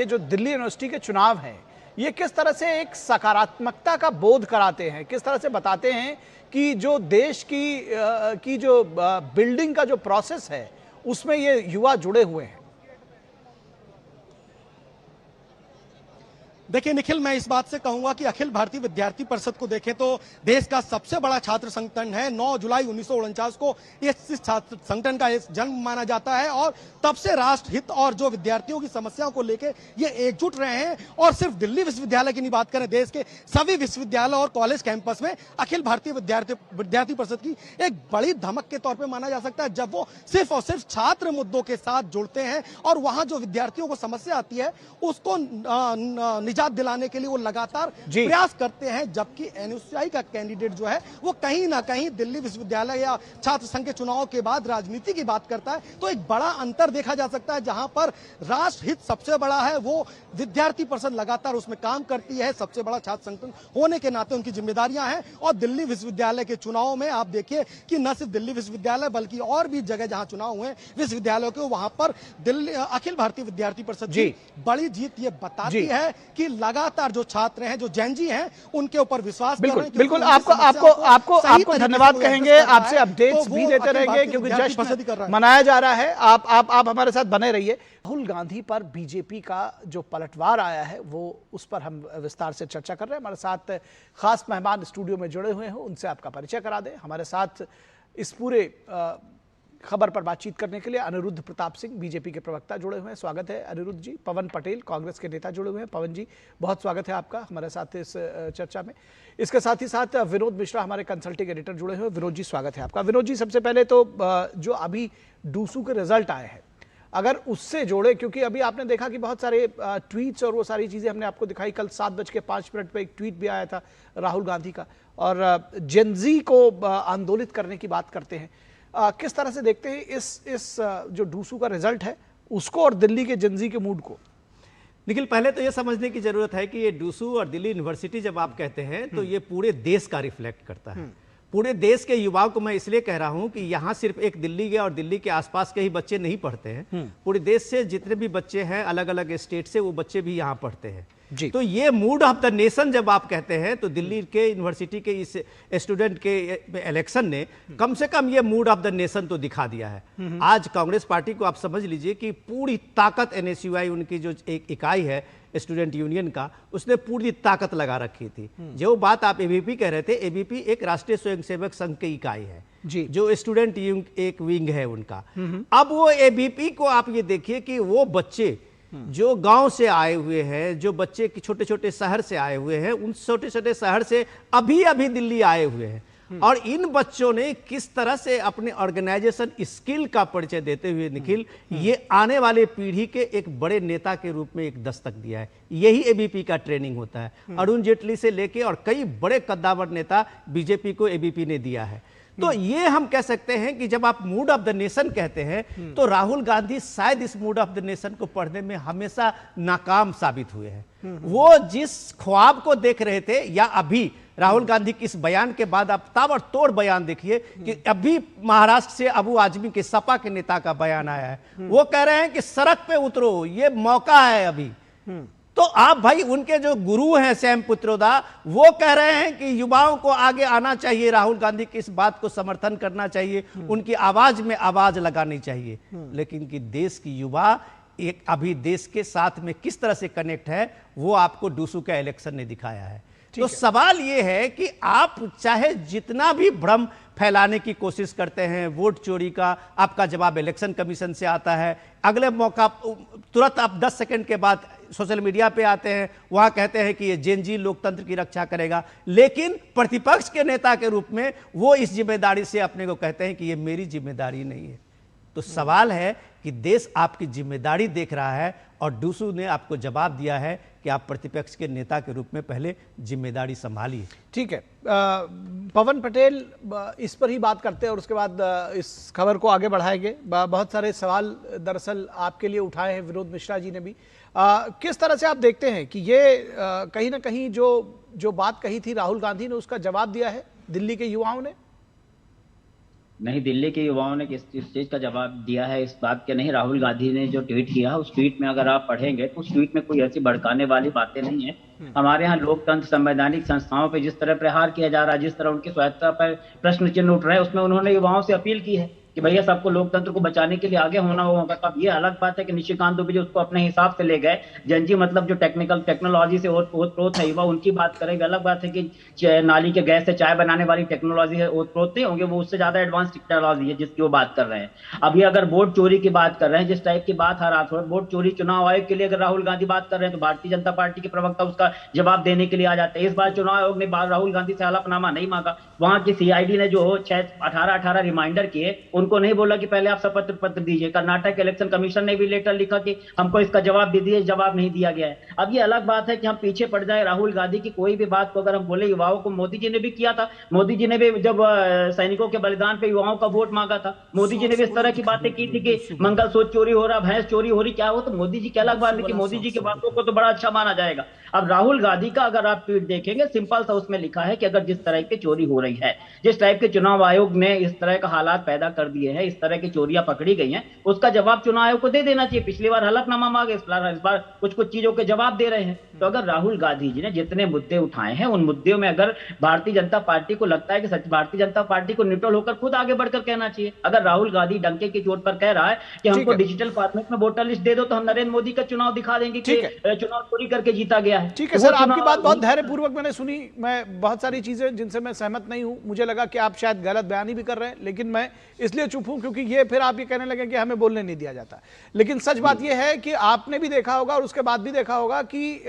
जो दिल्ली यूनिवर्सिटी के चुनाव हैं ये किस तरह से एक सकारात्मकता का बोध कराते हैं, किस तरह से बताते हैं कि जो देश की जो बिल्डिंग का जो प्रोसेस है उसमें ये युवा जुड़े हुए हैं? देखिए निखिल, मैं इस बात से कहूंगा कि अखिल भारतीय विद्यार्थी परिषद को देखें तो देश का सबसे बड़ा छात्र संगठन है। 9 जुलाई 1949 को इस छात्र संगठन का जन्म माना जाता है और तब से राष्ट्र हित और जो विद्यार्थियों की समस्याओं को लेकर ये एकजुट रहे हैं। और सिर्फ दिल्ली विश्वविद्यालय की नहीं बात करें, देश के सभी विश्वविद्यालय और कॉलेज कैंपस में अखिल भारतीय विद्यार्थी परिषद की एक बड़ी धमक के तौर पर माना जा सकता है जब वो सिर्फ और सिर्फ छात्र मुद्दों के साथ जुड़ते हैं और वहां जो विद्यार्थियों को समस्या आती है उसको निजात दिलाने के लिए वो लगातार प्रयास करते हैं। जबकि एनएसयूआई का कैंडिडेट जो है वो कहीं ना कहीं दिल्ली विश्वविद्यालय या छात्र संघ के चुनाव के बाद राजनीति की बात करता है। तो एक बड़ा अंतर देखा जा सकता है, जहां पर राष्ट्र हित सबसे बड़ा है वो विद्यार्थी परिषद लगातार उसमें काम करती है। सबसे बड़ा छात्र संगठन होने के नाते उनकी जिम्मेदारियां हैं। और दिल्ली विश्वविद्यालय के चुनाव में आप देखिए कि न सिर्फ दिल्ली विश्वविद्यालय बल्कि और भी जगह जहां चुनाव हुए विश्वविद्यालयों के, वहां पर दिल्ली अखिल भारतीय विद्यार्थी परिषद की बड़ी जीत ये बताती है कि लगातार जो छात्र हैं, जो जैनजी हैं, उनके ऊपर विश्वास कर रहे हैं। बिल्कुल आपको धन्यवाद कहेंगे, आपसे अपडेट्स भी देते रहेंगे क्योंकि जश्न मनाया जा रहा है। आप हमारे साथ बने रहिए। राहुल गांधी पर बीजेपी का जो पलटवार आया है वो उस पर हम विस्तार से चर्चा कर रहे हैं। हमारे साथ खास मेहमान स्टूडियो में जुड़े हुए हैं, उनसे आपका परिचय करा दें। हमारे साथ इस पूरे खबर पर बातचीत करने के लिए अनिरुद्ध प्रताप सिंह बीजेपी के प्रवक्ता जुड़े हुए हैं। स्वागत है अनिरुद्ध जी। पवन पटेल कांग्रेस के नेता जुड़े हुए हैं। पवन जी, बहुत स्वागत है आपका हमारे साथ इस चर्चा में। इसके साथ ही साथ विनोद मिश्रा हमारे कंसल्टिंग एडिटर जुड़े हुए हैं। विनोद जी, स्वागत है आपका। विनोद जी, सबसे पहले तो जो अभी डूसू के रिजल्ट आए हैं अगर उससे जोड़े, क्योंकि अभी आपने देखा कि बहुत सारे ट्वीट्स और वो सारी चीजें हमने आपको दिखाई। कल 7:05 पे एक ट्वीट भी आया था राहुल गांधी का और जेनजी को आंदोलित करने की बात करते हैं। किस तरह से देखते हैं इस जो डूसू का रिजल्ट है उसको और दिल्ली के जेनजी के मूड को? निखिल, पहले तो ये समझने की जरूरत है कि ये डूसू और दिल्ली यूनिवर्सिटी जब आप कहते हैं तो ये पूरे देश का रिफ्लेक्ट करता है। पूरे देश के युवाओं को मैं इसलिए कह रहा हूं कि यहाँ सिर्फ एक दिल्ली के और दिल्ली के आसपास के ही बच्चे नहीं पढ़ते हैं। पूरे देश से जितने भी बच्चे हैं अलग अलग स्टेट से, वो बच्चे भी यहाँ पढ़ते हैं जी। तो ये मूड ऑफ द नेशन जब आप कहते हैं तो दिल्ली के यूनिवर्सिटी के इस स्टूडेंट के इलेक्शन ने कम से कम ये मूड ऑफ द नेशन तो दिखा दिया है। आज कांग्रेस पार्टी को आप समझ लीजिए कि पूरी ताकत एनएसयूआई, उनकी जो एक इकाई है स्टूडेंट यूनियन का, उसने पूरी ताकत लगा रखी थी। जो बात आप एबीपी कह रहे थे, एबीपी एक राष्ट्रीय स्वयंसेवक संघ की इकाई है जी, जो स्टूडेंट एक विंग है उनका। अब वो एबीपी को आप ये देखिए कि वो बच्चे जो गांव से आए हुए हैं, जो बच्चे छोटे छोटे शहर से आए हुए हैं, उन छोटे छोटे शहर से अभी अभी दिल्ली आए हुए हैं और इन बच्चों ने किस तरह से अपने ऑर्गेनाइजेशन स्किल का परिचय देते हुए निखिल ये आने वाले पीढ़ी के एक बड़े नेता के रूप में एक दस्तक दिया है। यही एबीपी का ट्रेनिंग होता है। अरुण जेटली से लेके और कई बड़े कद्दावर नेता बीजेपी को एबीपी ने दिया है। तो ये हम कह सकते हैं कि जब आप मूड ऑफ द नेशन कहते हैं तो राहुल गांधी शायद इस मूड ऑफ द नेशन को पढ़ने में हमेशा नाकाम साबित हुए हैं। वो जिस ख्वाब को देख रहे थे, या अभी राहुल गांधी के इस बयान के बाद आप ताबड़तोड़ बयान देखिए कि अभी महाराष्ट्र से अबू आजमी के सपा के नेता का बयान आया है। वो कह रहे हैं कि सड़क पे उतरो, ये मौका है अभी। तो आप भाई, उनके जो गुरु हैं सैम पित्रोदा, वो कह रहे हैं कि युवाओं को आगे आना चाहिए, राहुल गांधी की इस बात को समर्थन करना चाहिए, उनकी आवाज में आवाज लगानी चाहिए। लेकिन कि देश की युवा एक अभी देश के साथ में किस तरह से कनेक्ट है, वो आपको डूसू का इलेक्शन ने दिखाया है। तो सवाल यह है कि आप चाहे जितना भी भ्रम फैलाने की कोशिश करते हैं, वोट चोरी का आपका जवाब इलेक्शन कमीशन से आता है, अगले मौका तुरंत आप 10 सेकंड के बाद सोशल मीडिया पे आते हैं, वहां कहते हैं कि ये जेनजी लोकतंत्र की रक्षा करेगा, लेकिन प्रतिपक्ष के नेता के रूप में वो इस जिम्मेदारी से अपने को कहते हैं कि ये मेरी जिम्मेदारी नहीं है। तो सवाल है कि देश आपकी जिम्मेदारी देख रहा है, और डूसू ने आपको जवाब दिया है कि आप प्रतिपक्ष के नेता के रूप में पहले जिम्मेदारी संभालिए। ठीक है, पवन पटेल, इस पर ही बात करते हैं और उसके बाद इस खबर को आगे बढ़ाएंगे। बहुत सारे सवाल दरअसल आपके लिए उठाए हैं विनोद मिश्रा जी ने भी। किस तरह से आप देखते हैं कि ये कहीं ना कहीं जो बात कही थी राहुल गांधी ने, उसका जवाब दिया है दिल्ली के युवाओं ने? नहीं, दिल्ली के युवाओं ने किस चीज का जवाब दिया है इस बात के नहीं। राहुल गांधी ने जो ट्वीट किया, उस ट्वीट में अगर आप पढ़ेंगे तो उस ट्वीट में कोई ऐसी भड़काने वाली बातें नहीं है। हमारे यहाँ लोकतंत्र, संवैधानिक संस्थाओं पे जिस तरह प्रहार किया जा रहा है, जिस तरह उनकी स्वायत्तता पर प्रश्न चिन्ह उठ रहे हैं, उसमें उन्होंने युवाओं से अपील की है कि भैया सबको लोकतंत्र को बचाने के लिए आगे होना होगा। अब ये अलग बात है कि निशिकांत दुबे जो उसको अपने हिसाब से ले गए, जनजी मतलब जो टेक्नोलॉजी से ओतप्रोत है युवा, उनकी बात करेंगे। अलग बात है कि नाली के गैस से चाय बनाने वाली टेक्नोलॉजी है ओतप्रोत नहीं होंगे, वो उससे ज्यादा एडवांस टेक्नोलॉजी है जिसकी वो बात कर रहे हैं। अभी अगर वोट चोरी की बात कर रहे हैं, जिस टाइप की बात हर रात वोट चोरी चुनाव आयोग के लिए अगर राहुल गांधी बात कर रहे हैं, तो भारतीय जनता पार्टी के प्रवक्ता उसका जवाब देने के लिए आ जाते हैं। इस बार चुनाव आयोग ने राहुल गांधी से हलफनामा नहीं मांगा। वहां की सीआईडी ने जो 18 रिमाइंडर किए, उनको नहीं बोला कि पहले आप शपथ पत्र दीजिए। कर्नाटक इलेक्शन कमीशन ने भी लेटर लिखा कि हमको इसका जवाब दे दिए, जवाब नहीं दिया गया है। अब ये अलग बात है कि हम पीछे पड़ जाए राहुल गांधी की कोई भी बात को अगर हम बोले, युवाओं को मोदी जी ने भी किया था। मोदी जी ने भी जब सैनिकों के बलिदान पे युवाओं का वोट मांगा था, मोदी जी ने भी इस तरह की बातें की थी कि मंगलसूत्र चोरी हो रहा, भैंस चोरी हो रही, क्या हो। तो मोदी जी की अलग बात है कि मोदी जी की बातों को तो बड़ा अच्छा माना जाएगा। अब राहुल गांधी का अगर आप ट्वीट देखेंगे, सिंपल सा उसमें लिखा है कि अगर जिस तरह की चोरी हो रही है, जिस टाइप के चुनाव आयोग ने इस तरह का हालात पैदा कर दिए हैं, इस तरह की चोरियां पकड़ी गई हैं, उसका जवाब चुनाव आयोग को दे देना चाहिए। पिछली बार हलफनामा मांगे, इस बार कुछ चीजों के जवाब दे रहे हैं। तो अगर राहुल गांधी जी ने जितने मुद्दे उठाए हैं, उन मुद्दों में अगर भारतीय जनता पार्टी को लगता है कि सच, भारतीय जनता पार्टी को न्यूट्रल होकर खुद आगे बढ़कर कहना चाहिए। अगर राहुल गांधी डंके की चोट पर कह रहा है कि हमको डिजिटल फॉर्मेट में वोटर लिस्ट दे दो, तो हम नरेंद्र मोदी का चुनाव दिखा देंगे कि चुनाव चोरी करके जीता गया है। ठीक है सर, आपकी बात बहुत धैर्यपूर्वक मैंने सुनी। मैं बहुत सारी चीजें जिनसे मैं सहमत नहीं हूं, मुझे लगा कि आप शायद गलत बयानी भी कर रहे हैं, लेकिन मैं इसलिए चुप हूं क्योंकि ये फिर आप ये कहने लगे कि हमें बोलने नहीं दिया जाता। लेकिन सच बात यह है कि आपने भी देखा होगा और उसके बाद भी देखा होगा कि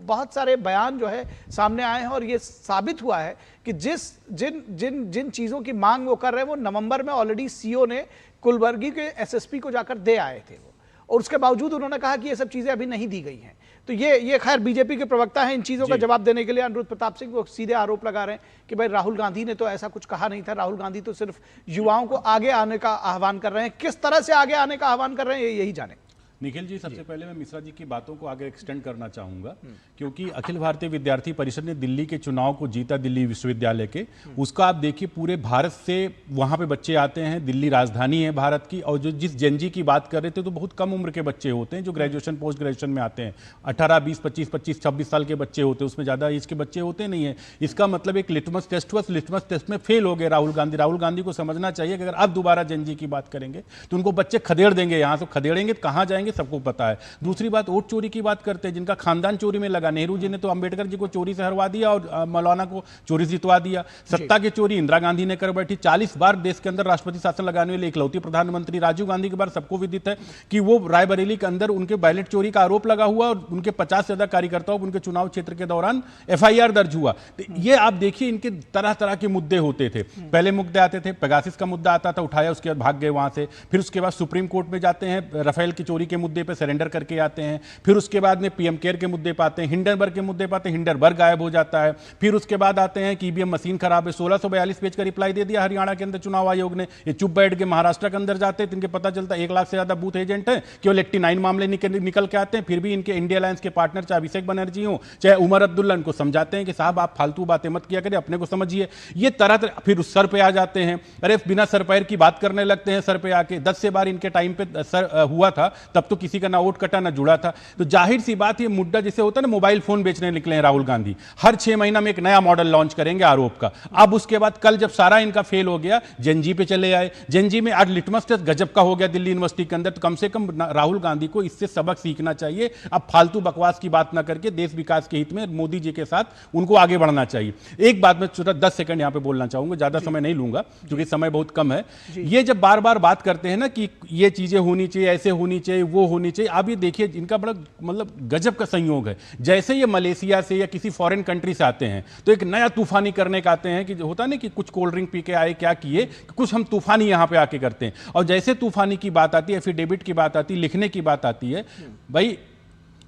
बहुत सारे बयान जो है सामने आए हैं, और ये साबित हुआ है कि जिन चीजों की मांग वो कर रहे हैं, वो नवंबर में ऑलरेडी सीओ ने कुलबर्गी के एसएसपी को जाकर दे आए थे वो, और उसके बावजूद उन्होंने कहा कि ये सब चीजें अभी नहीं दी गई हैं। तो ये खैर बीजेपी के प्रवक्ता हैं, इन चीजों का जवाब देने के लिए अनुरुद्ध प्रताप सिंह वो सीधे आरोप लगा रहे हैं कि भाई राहुल गांधी ने तो ऐसा कुछ कहा नहीं था, राहुल गांधी तो सिर्फ युवाओं को आगे आने का आह्वान कर रहे हैं। किस तरह से आगे आने का आह्वान कर रहे हैं, यही जाने। निखिल जी, सबसे पहले मैं मिश्रा जी की बातों को आगे एक्सटेंड करना चाहूंगा, क्योंकि अखिल भारतीय विद्यार्थी परिषद ने दिल्ली के चुनाव को जीता, दिल्ली विश्वविद्यालय के। उसका आप देखिए, पूरे भारत से वहां पे बच्चे आते हैं, दिल्ली राजधानी है भारत की, और जो जिस जेनजी की बात कर रहे थे, तो बहुत कम उम्र के बच्चे होते हैं जो ग्रेजुएशन पोस्ट ग्रेजुएशन में आते हैं। 18, 20, 25, 26 साल के बच्चे होते हैं, उसमें ज्यादा एज के बच्चे होते नहीं है। इसका मतलब एक लिटमस टेस्ट हुआ, लिटमस टेस्ट में फेल हो गए राहुल गांधी। राहुल गांधी को समझना चाहिए कि अगर अब दोबारा जेनजी की बात करेंगे तो उनको बच्चे खदेड़ देंगे, यहां से खदेड़ेंगे, कहां जाएंगे सबको पता है। दूसरी बात, वोट चोरी की बात करते हैं, जिनका खानदान चोरी में लगा। नेहरू जी ने तो अंबेडकर जी को चोरी से हरवा दिया और मौलाना को चोरी से जितवा दिया। सत्ता की चोरी इंदिरा गांधी ने कर बैठी। 40 बार देश के अंदर राष्ट्रपति शासन लगाने वाले इकलौती प्रधानमंत्री राजीव गांधी के बारे सबको विदित है कि वो रायबरेली के अंदर उनके बैलेट चोरी का आरोप लगा हुआ, और उनके 50 से ज्यादा कार्यकर्ताओं को उनके चुनाव क्षेत्र के दौरान FIR दर्ज हुआ। तो ये आप देखिए, इनके तरह तरह के मुद्दे होते थे। पहले मुद्दे आते थे, पेगासिस का मुद्दा आता था, उठाया, उसके बाद भाग गए वहां से। फिर उसके बाद सुप्रीम कोर्ट में जाते हैं, राफेल की चोरी के मुद्दे पे सरेंडर करके आते हैं, फिर उसके बाद में पीएम केयर के मुद्दे पे आते हैं, हिंडनबर्ग के मुद्दे पे आते हैं, हिंडनबर्ग गायब हो जाता है, फिर उसके बाद आते हैं कि ईवीएम मशीन खराब है। 1642 पेज का रिप्लाई दे दिया हरियाणा के अंदर चुनाव आयोग ने। ये चुप बैठ के महाराष्ट्र के अंदर जाते हैं तो इनके पता चलता है 1 लाख से ज्यादा बूथ एजेंट है, केवल 89 मामले निकल के आते हैं। फिर भी इनके इंडिया अलायंस के पार्टनर चाहे अभिषेक बनर्जी हो चाहे उमर अब्दुल्ला, इनको समझाते हैं कि साहब आप फालतू बातें मत किया करें, अपने को समझिए। ये तरह तरह फिर उस सर पे आ जाते हैं, अरे बिना सर पैर की बात करने लगते हैं। सर पे आके 10 से बार इनके टाइम पे सर हुआ था, तब तो किसी का ना वोट कटा ना जुड़ा था। तो जाहिर सी बात, ये मुद्दा जैसे होता है ना, मोबाइल फोन बेचने निकले हैं राहुल गांधी, हर 6 महीना में एक नया मॉडल लॉन्च करेंगे आरोप का। अब उसके बाद कल जब सारा इनका फेल हो गया, जेनजी पे चले आए। जेनजी में आज लिटमस टेस्ट गजब का हो गया दिल्ली यूनिवर्सिटी के अंदर। तो कम से कम राहुल गांधी को इससे सबक सीखना चाहिए। अब फालतू बकवास की बात ना करके देश विकास के हित में मोदी जी के साथ उनको आगे बढ़ना चाहिए। एक बात मैं छोटा 10 सेकंड यहां पे बोलना चाहूंगा, ज्यादा समय नहीं लूंगा क्योंकि समय बहुत कम है। ये जब बार बार बात करते हैं ना कि ये चीजें होनी चाहिए, ऐसे होनी चाहिए, वो होनी चाहिए, आप ये देखिए इनका बड़ा मतलब गजब का संयोग है। जैसे ये मलेशिया से या किसी फॉरेन कंट्री से आते हैं तो एक नया तूफानी करने का आते हैं कि होता नहीं कि कुछ कोल्ड ड्रिंक पी के आए, क्या किए, कुछ हम तूफानी यहां पे आके करते हैं। और जैसे तूफानी की बात आती है, एफिडेविट की बात आती है, लिखने की बात आती है, भाई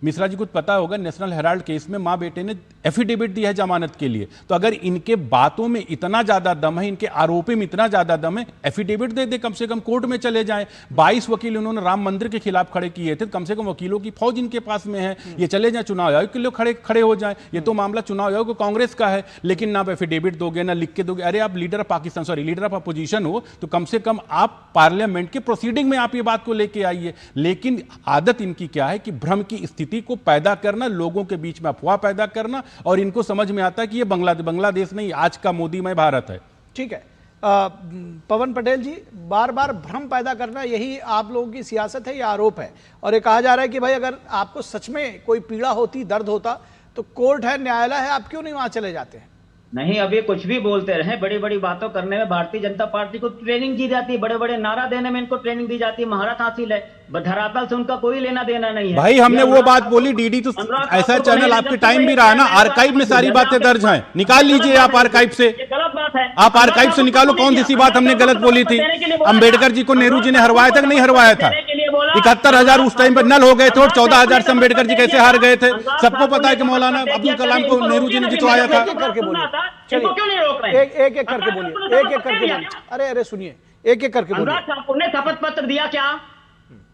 मिश्रा जी को पता होगा नेशनल हेराल्ड केस में मां बेटे ने एफिडेविट दी है जमानत के लिए। तो अगर इनके बातों में इतना ज्यादा दम है, इनके आरोपों में इतना ज्यादा दम है, एफिडेविट दे दे, कम से कम कोर्ट में चले जाएं। 22 वकील उन्होंने राम मंदिर के खिलाफ खड़े किए थे, कम से कम वकीलों की फौज इनके पास में है, ये चले जाएं चुनाव आयोग के लिए खड़े हो जाएं। ये तो मामला चुनाव आयोग कांग्रेस का है, लेकिन ना आप एफिडेविट दोगे ना लिख के दोगे। अरे आप leader of Pakistan, sorry leader of opposition हो तो कम से कम आप पार्लियामेंट के प्रोसीडिंग में आप ये बात को लेके आइए। लेकिन आदत इनकी क्या है कि भ्रम की स्थिति को पैदा करना, लोगों के बीच में अफवाह पैदा करना, और इनको समझ में आता है कि ये बांग्लादेश नहीं, आज का मोदीमय भारत है। ठीक है, पवन पटेल जी, बार बार भ्रम पैदा करना यही आप लोगों की सियासत है या आरोप है? और ये कहा जा रहा है कि भाई अगर आपको सच में कोई पीड़ा होती, दर्द होता, तो कोर्ट है, न्यायालय है, आप क्यों नहीं वहां चले जाते हैं? नहीं, अभी कुछ भी बोलते रहे, बड़ी बड़ी बातों करने में भारतीय जनता पार्टी को ट्रेनिंग दी जाती है, बड़े बड़े नारा देने में इनको ट्रेनिंग दी जाती है, महारत हासिल है, धरातल से उनका कोई लेना देना नहीं है। भाई हमने वो बात बोली, डीडी तो ऐसा चैनल, आपके टाइम भी रहा ना, आर्काइव में सारी बातें दर्ज हैं, निकाल लीजिए आप आर्काइव से, गलत बात है। आप आर्काइव से निकालो कौन सी बात हमने गलत बोली थी। अंबेडकर जी को नेहरू जी ने हरवाया था कि नहीं हरवाया था? 71,000 उस टाइम पर नल हो गए थे और 14,000 से अंबेडकर जी कैसे हार गए थे? सबको पता है कि मौलाना अब्दुल कलाम को नेहरू जी ने जितवाया था। एक एक करके बोलिए, एक एक करके बोलिए, एक एक करके बोलिए। अरे सुनिए, एक एक करके बोलिए। अनुराग ठाकुर ने शपथ पत्र दिया क्या?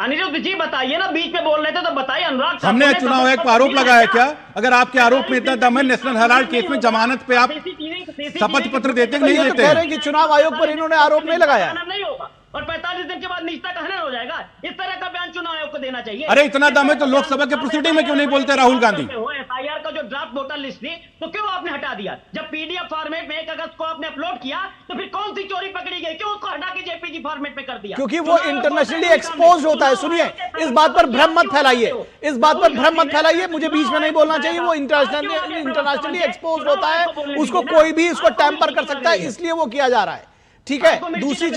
अनिरुद्ध जी बताइए ना, बीच में बोल रहे थे तो बताइए। अनुराग ठाकुर हमने चुनाव आयोग पर आरोप लगाया क्या? अगर आपके आरोप में इतना दम है, नेशनल हेराल्ड केस में जमानत पे आप शपथ पत्र देते नहीं ये तो देते? कह रहे हैं कि चुनाव आयोग पर इन्होंने आरोप नहीं लगाया। नहीं होगा और 45 दिन के बाद निजता का हनन हो जाएगा। इस तरह का बयान चुनाव आयोग को देना चाहिए। अरे इतना दम है तो लोकसभा के प्रोसीडिंग में क्यों नहीं बोलते राहुल गांधी? एफआईआर का जो ड्राफ्ट वोटर लिस्ट थी तो क्यों आपने हटा दिया? जब पीडीएफ फॉर्मेट में 1 अगस्त को आपने अपलोड किया तो फिर कौन सी चोरी पकड़ी गई? क्यों उसको हटा के जेपीजी फॉर्मेट में कर दिया? क्योंकि वो इंटरनेशनली एक्सपोज होता है। सुनिए, इस बात पर भ्रम मत फैलाइए, इस बात पर भ्रम मत फैलाइए, मुझे बीच में नहीं बोलना चाहिए। वो इंटरनेशनली एक्सपोज होता है, उसको कोई भी उसको टैंपर कर सकता है, इसलिए वो किया जा रहा है। ठीक है, दूसरी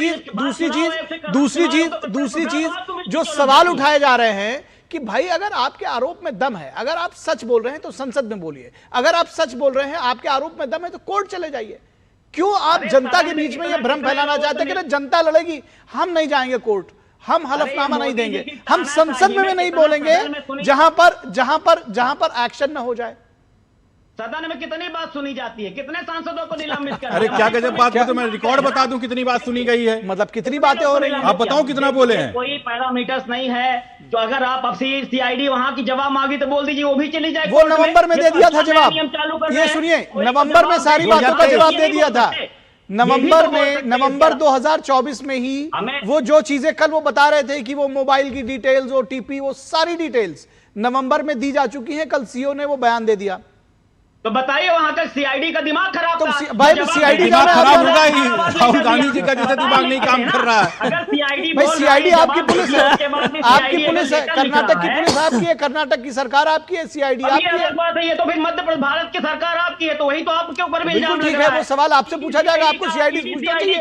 चीज जो सवाल उठाए जा रहे हैं कि भाई अगर आपके आरोप में दम है, अगर आप सच बोल रहे हैं तो संसद में बोलिए, अगर आप सच बोल रहे हैं, आपके आरोप में दम है तो कोर्ट चले जाइए। क्यों आप जनता के बीच में यह भ्रम फैलाना चाहते हैं कि जनता लड़ेगी? हम नहीं जाएंगे कोर्ट, हम हलफनामा नहीं देंगे, हम संसद में भी नहीं बोलेंगे जहां पर एक्शन न हो जाए। सदन में कितनी बात सुनी जाती है, कितने सांसदों को निलंबित कर? अरे क्या गजब बात है, तो मैं रिकॉर्ड बता दूं कितनी बात सुनी गई है, मतलब कितनी बातें हो रही हैं, आप बताओ कितना बोले हैं। कोई पैरामीटर्स नहीं है जो अगर आप अब सीआईडी वहां की जवाब मांगी तो बोल दीजिए वो भी चली जाए। वो नवंबर में दे दिया था जवाब, ये सुनिए, नवंबर में सारी बातों का जवाब दे दिया था। नवंबर 2024 में ही वो जो चीजें कल वो बता रहे थे कि वो मोबाइल की डिटेल्स, ओटीपी, वो सारी डिटेल्स नवंबर में दी जा चुकी हैं। कल सीओ ने वो बयान दे दिया। तो बताइए वहां तक सीआईडी का दिमाग खराब था। भाई सीआईडी दिमाग खराब होगा ही, राहुल गांधी जी का जैसा दिमाग नहीं काम कर रहा है। अगर सीआईडी भाई सीआईडी आपकी पुलिस है, आपकी पुलिस है, कर्नाटक की पुलिस आपकी है, कर्नाटक की सरकार आपकी है, सीआईडी आपकी है। बात है ये तो फिर मध्य प्रदेश भारत की सरकार आपकी है, तो वही तो आपके ऊपर भी इल्जाम ठीक है, वो सवाल आपसे पूछा जाएगा, आपको सीआईडी पूछना चाहिए,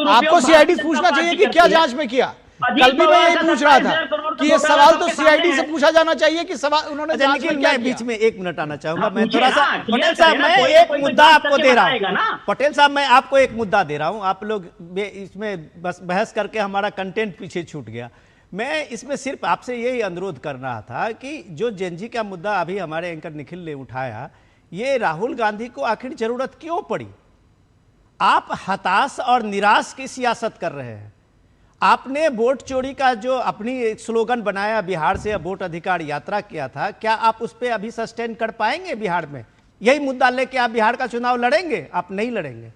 आपको सीआईडी पूछना चाहिए कि क्या जांच में किया। कल भी मैं यही पूछ रहा था कि ये सवाल तो सीआईडी से पूछा जाना चाहिए कि सवाल उन्होंने जांच में क्या किया। बीच में 1 मिनट आना चाहूंगा मैं, थोड़ा सा पटेल साहब, मैं एक मुद्दा आपको दे रहा हूं। पटेल साहब, मैं आपको एक मुद्दा दे रहा हूं, आप लोग इसमें बस बहस करके हमारा कंटेंट पीछे छूट गया। मैं इसमें सिर्फ आपसे यही अनुरोध कर रहा था कि जो जेएनजी का मुद्दा अभी हमारे एंकर निखिल ने उठाया, ये राहुल गांधी को आखिर जरूरत क्यों पड़ी? आप हताश और निराश की सियासत कर रहे हैं। आपने वोट चोरी का जो अपनी स्लोगन बनाया, बिहार से वोट अधिकार यात्रा किया था, क्या आप उस पर अभी सस्टेन कर पाएंगे? बिहार में यही मुद्दा लेके आप बिहार का चुनाव लड़ेंगे? आप नहीं लड़ेंगे।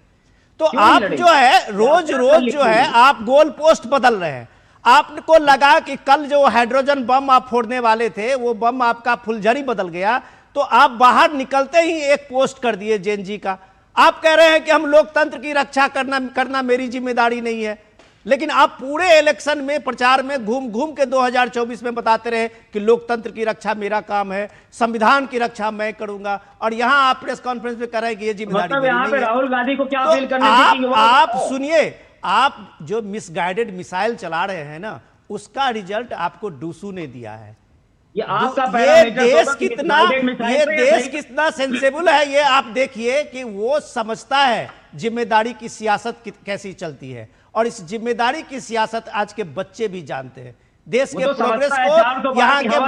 तो आप जो है रोज रोज जो है आप गोल पोस्ट बदल रहे हैं। आपको लगा कि कल जो हाइड्रोजन बम आप फोड़ने वाले थे वो बम आपका फुलझड़ी बदल गया, तो आप बाहर निकलते ही एक पोस्ट कर दिए जेएनजी का। आप कह रहे हैं कि हम लोकतंत्र की रक्षा करना मेरी जिम्मेदारी नहीं है, लेकिन आप पूरे इलेक्शन में प्रचार में घूम घूम के 2024 में बताते रहे कि लोकतंत्र की रक्षा मेरा काम है, संविधान की रक्षा मैं करूंगा, और यहां आप प्रेस कॉन्फ्रेंस में कर रहे हैं कि ये जिम्मेदारी मेरी नहीं है। राहुल गांधी को क्या तो अपील करने आप सुनिए, आप जो मिसगाइडेड मिसाइल चला रहे हैं ना, उसका रिजल्ट आपको डूसू ने दिया है। ये आपका ये देश कितना सेंसिबल है, ये आप देखिए कि वो समझता है जिम्मेदारी की सियासत कैसी चलती है, और इस जिम्मेदारी की सियासत आज के बच्चे भी जानते हैं। देश के प्रोग्रेस को यहाँ के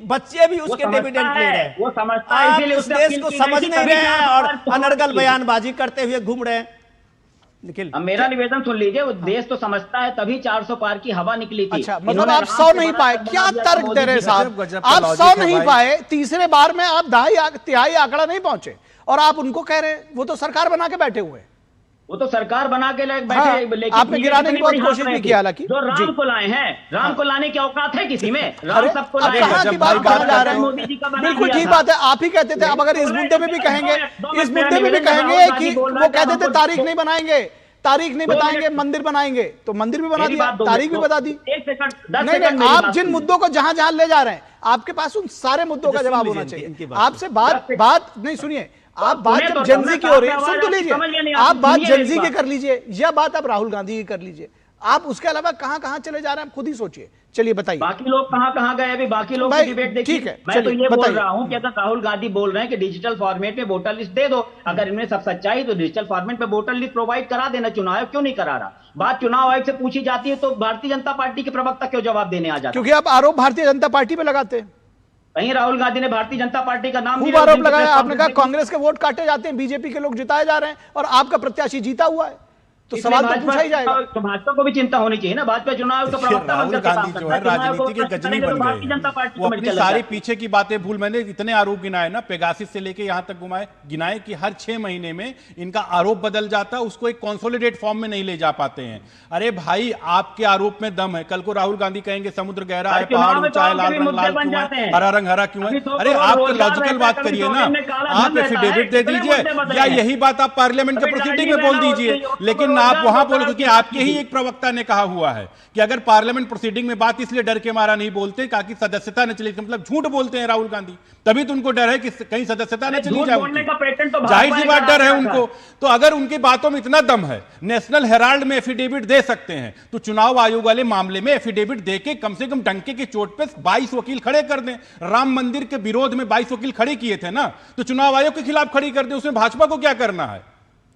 बच्चे भी उसके डिविडेंड ले रहे हैं। वो समझता है, आप इसीलिए इस देश को समझ नहीं रहे हैं और अनर्गल बयानबाजी करते हुए घूम रहे हैं। निखिल, अब मेरा निवेदन सुन लीजिए, वो देश तो समझता है, तभी 400 पार की हवा निकली थी। अच्छा, मतलब आप 100 नहीं पाए? क्या तर्क दे रहे साहब? आप 100 नहीं पाए, तीसरे बार में आप तिहाई आंकड़ा नहीं पहुंचे, और आप उनको कह रहे हैं वो तो सरकार बना के बैठे हुए हैं। वो तो सरकार बना के बैठे। हाँ, लेकिन आपने गिराने की बहुत कोशिश भी किया, हालांकि जो राम को लाए हैं, राम को लाने की औकात है किसी में? राम सबको लाए हैं। कहां की बात कहां जा रहे हैं? बिल्कुल ठीक बात है, आप ही कहते थे। अब अगर इस मुद्दे में भी कहेंगे, इस मुद्दे में भी कहेंगे कि वो कहते थे तारीख नहीं बनाएंगे, तारीख नहीं बताएंगे, मंदिर बनाएंगे, तो मंदिर भी बना दिया, तारीख भी बता दी। नहीं, आप जिन मुद्दों को जहां जहां ले जा रहे हैं, आपके पास उन सारे मुद्दों का जवाब होना चाहिए। आपसे बात नहीं, सुनिए, आप बात जब जेएनजी की हो रही है, सुन तो लीजिए, आप बात जेएनजी की कर लीजिए, या बात आप राहुल गांधी की कर लीजिए। आप उसके अलावा कहां कहां चले जा रहे हैं, आप खुद ही सोचिए। चलिए बताइए, बाकी लोग कहां कहां गए? अभी बाकी लोग की डिबेट देखिए। ठीक है, मैं तो ये बोल रहा हूं कि अगर राहुल गांधी बोल रहे हैं कि डिजिटल फॉर्मेट में वोटर लिस्ट दे दो, अगर इनमें सब सच्चाई तो डिजिटल फॉर्मेट में वोटर लिस्ट प्रोवाइड करा देना। चुनाव आयोग क्यों नहीं करा रहा? बात चुनाव आयोग से पूछी जाती है तो भारतीय जनता पार्टी के प्रवक्ता क्यों जवाब देने आ जाते? क्योंकि आप आरोप भारतीय जनता पार्टी पे लगाते हैं। कहीं राहुल गांधी ने भारतीय जनता पार्टी का नाम खूब आरोप लगाया। आपने कहा कांग्रेस के वोट काटे जाते हैं, बीजेपी के लोग जिताए जा रहे हैं, और आपका प्रत्याशी जीता हुआ है, तो सवाल तो पूछा ही जाएगा। तो भाजपा को भी चिंता होनी चाहिए ना। भाजपा चुनाव का प्रवक्ता राहुल गांधी जो है राजनीति के गजनी बन गए, वो अपनी सारी पीछे की बातें भूल। मैंने इतने आरोप गिनाए ना, पेगासिस से लेके यहां तक गिनाए कि हर 6 महीने में इनका आरोप बदल जाता है, उसको एक कंसोलिडेट फॉर्म में नहीं ले जा पाते हैं। अरे भाई, आपके आरोप में दम है। कल को राहुल गांधी कहेंगे समुद्र गहरा है, पहाड़ ऊंचा है, लाल रंग लाल क्यों है, हरा रंग हरा क्यों है? अरे आप तो लॉजिकल बात करिए ना, आप एफिडेविट दे दीजिए, या यही बात आप पार्लियामेंट के प्रोसीडिंग में बोल दीजिए। लेकिन आप वहां बोल, कि आपके ही एक प्रवक्ता ने कहा हुआ है कि अगर पार्लियामेंट प्रोसीडिंग में बात इसलिए डर के मारा नहीं बोलते ताकि सदस्यता न चली, मतलब झूठ बोलते हैं राहुल गांधी, तभी तो उनको डर है कि कहीं सदस्यता न चली जाए। जाहिर सी बात डर है उनको। तो अगर उनकी बातों में इतना दम है, नेशनल हेराल्ड में एफिडेविट दे सकते हैं, तो चुनाव आयोग वाले मामले में एफिडेविट देके कम से कम डंके की चोट पे 22 वकील खड़े कर दें। राम मंदिर के विरोध में 22 वकील खड़े किए थे ना, तो चुनाव आयोग के खिलाफ खड़ी कर दें। उसमें भाजपा को क्या करना है?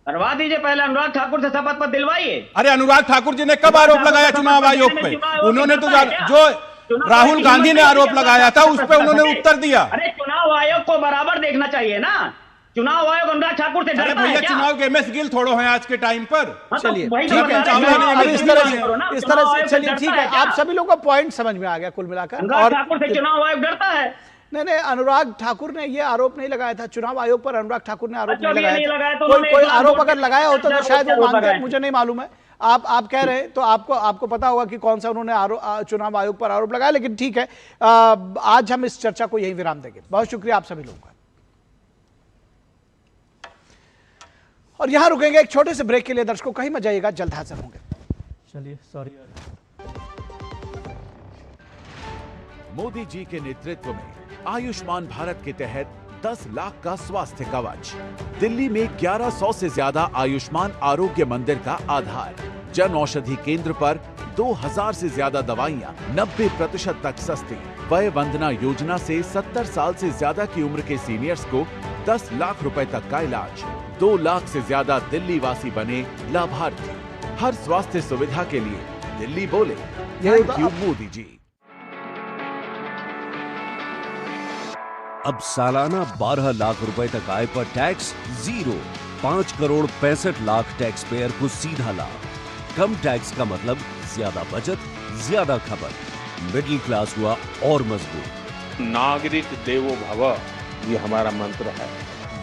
करवा दीजिए, पहले अनुराग ठाकुर से शपथ पत्र दिलवाइए। अरे अनुराग ठाकुर जी ने कब आरोप लगाया चुनाव आयोग पे? उन्होंने तो जो राहुल गांधी ने आरोप लगाया था उस पर उन्होंने उत्तर दिया। अरे चुनाव आयोग को बराबर देखना चाहिए ना। चुनाव आयोग अनुराग ठाकुर से डरता है क्या? चुनाव के एमएस गिल थोड़ो हैं आज के टाइम पर। चलिए ठीक है, इस तरह से चलिए ठीक है, आप सभी लोगों का पॉइंट समझ में आ गया कुल मिलाकर। अनुराग ठाकुर से चुनाव आयोग डरता है? नहीं, अनुराग ठाकुर ने ये आरोप नहीं लगाया था चुनाव आयोग पर। अनुराग ठाकुर ने आरोप नहीं लगाया था। कोई आरोप अगर लगाया होता तो शायद वो मानते, मुझे नहीं मालूम है। आप कह रहे हैं तो आपको पता होगा कि कौन सा उन्होंने चुनाव आयोग पर आरोप लगाया। लेकिन ठीक है, आज हम इस चर्चा को यही विराम देंगे। बहुत शुक्रिया आप सभी लोगों का। और यहां रुकेंगे एक छोटे से ब्रेक के लिए। दर्शकों कहीं मत जाइएगा, जल्द हाजिर होंगे। चलिए, सॉरी। मोदी जी के नेतृत्व में आयुष्मान भारत के तहत 10 लाख का स्वास्थ्य कवच, दिल्ली में 1100 से ज्यादा आयुष्मान आरोग्य मंदिर का आधार, जन औषधि केंद्र पर 2000 से ज्यादा दवाइयां 90% तक सस्ती, वय वंदना योजना से 70 साल से ज्यादा की उम्र के सीनियर्स को 10 लाख रुपए तक का इलाज, 2 लाख से ज्यादा दिल्ली वासी बने लाभार्थी। हर स्वास्थ्य सुविधा के लिए दिल्ली बोले। Thank you Modi ji. अब सालाना 12 लाख रुपए तक आय पर tax zero. 5 crore 65 lakh tax payer को सीधा लाभ। कम टैक्स का मतलब ज्यादा बचत, ज्यादा खपत। मिडिल क्लास हुआ और मजबूत। नागरिक देवो भव ये हमारा मंत्र है।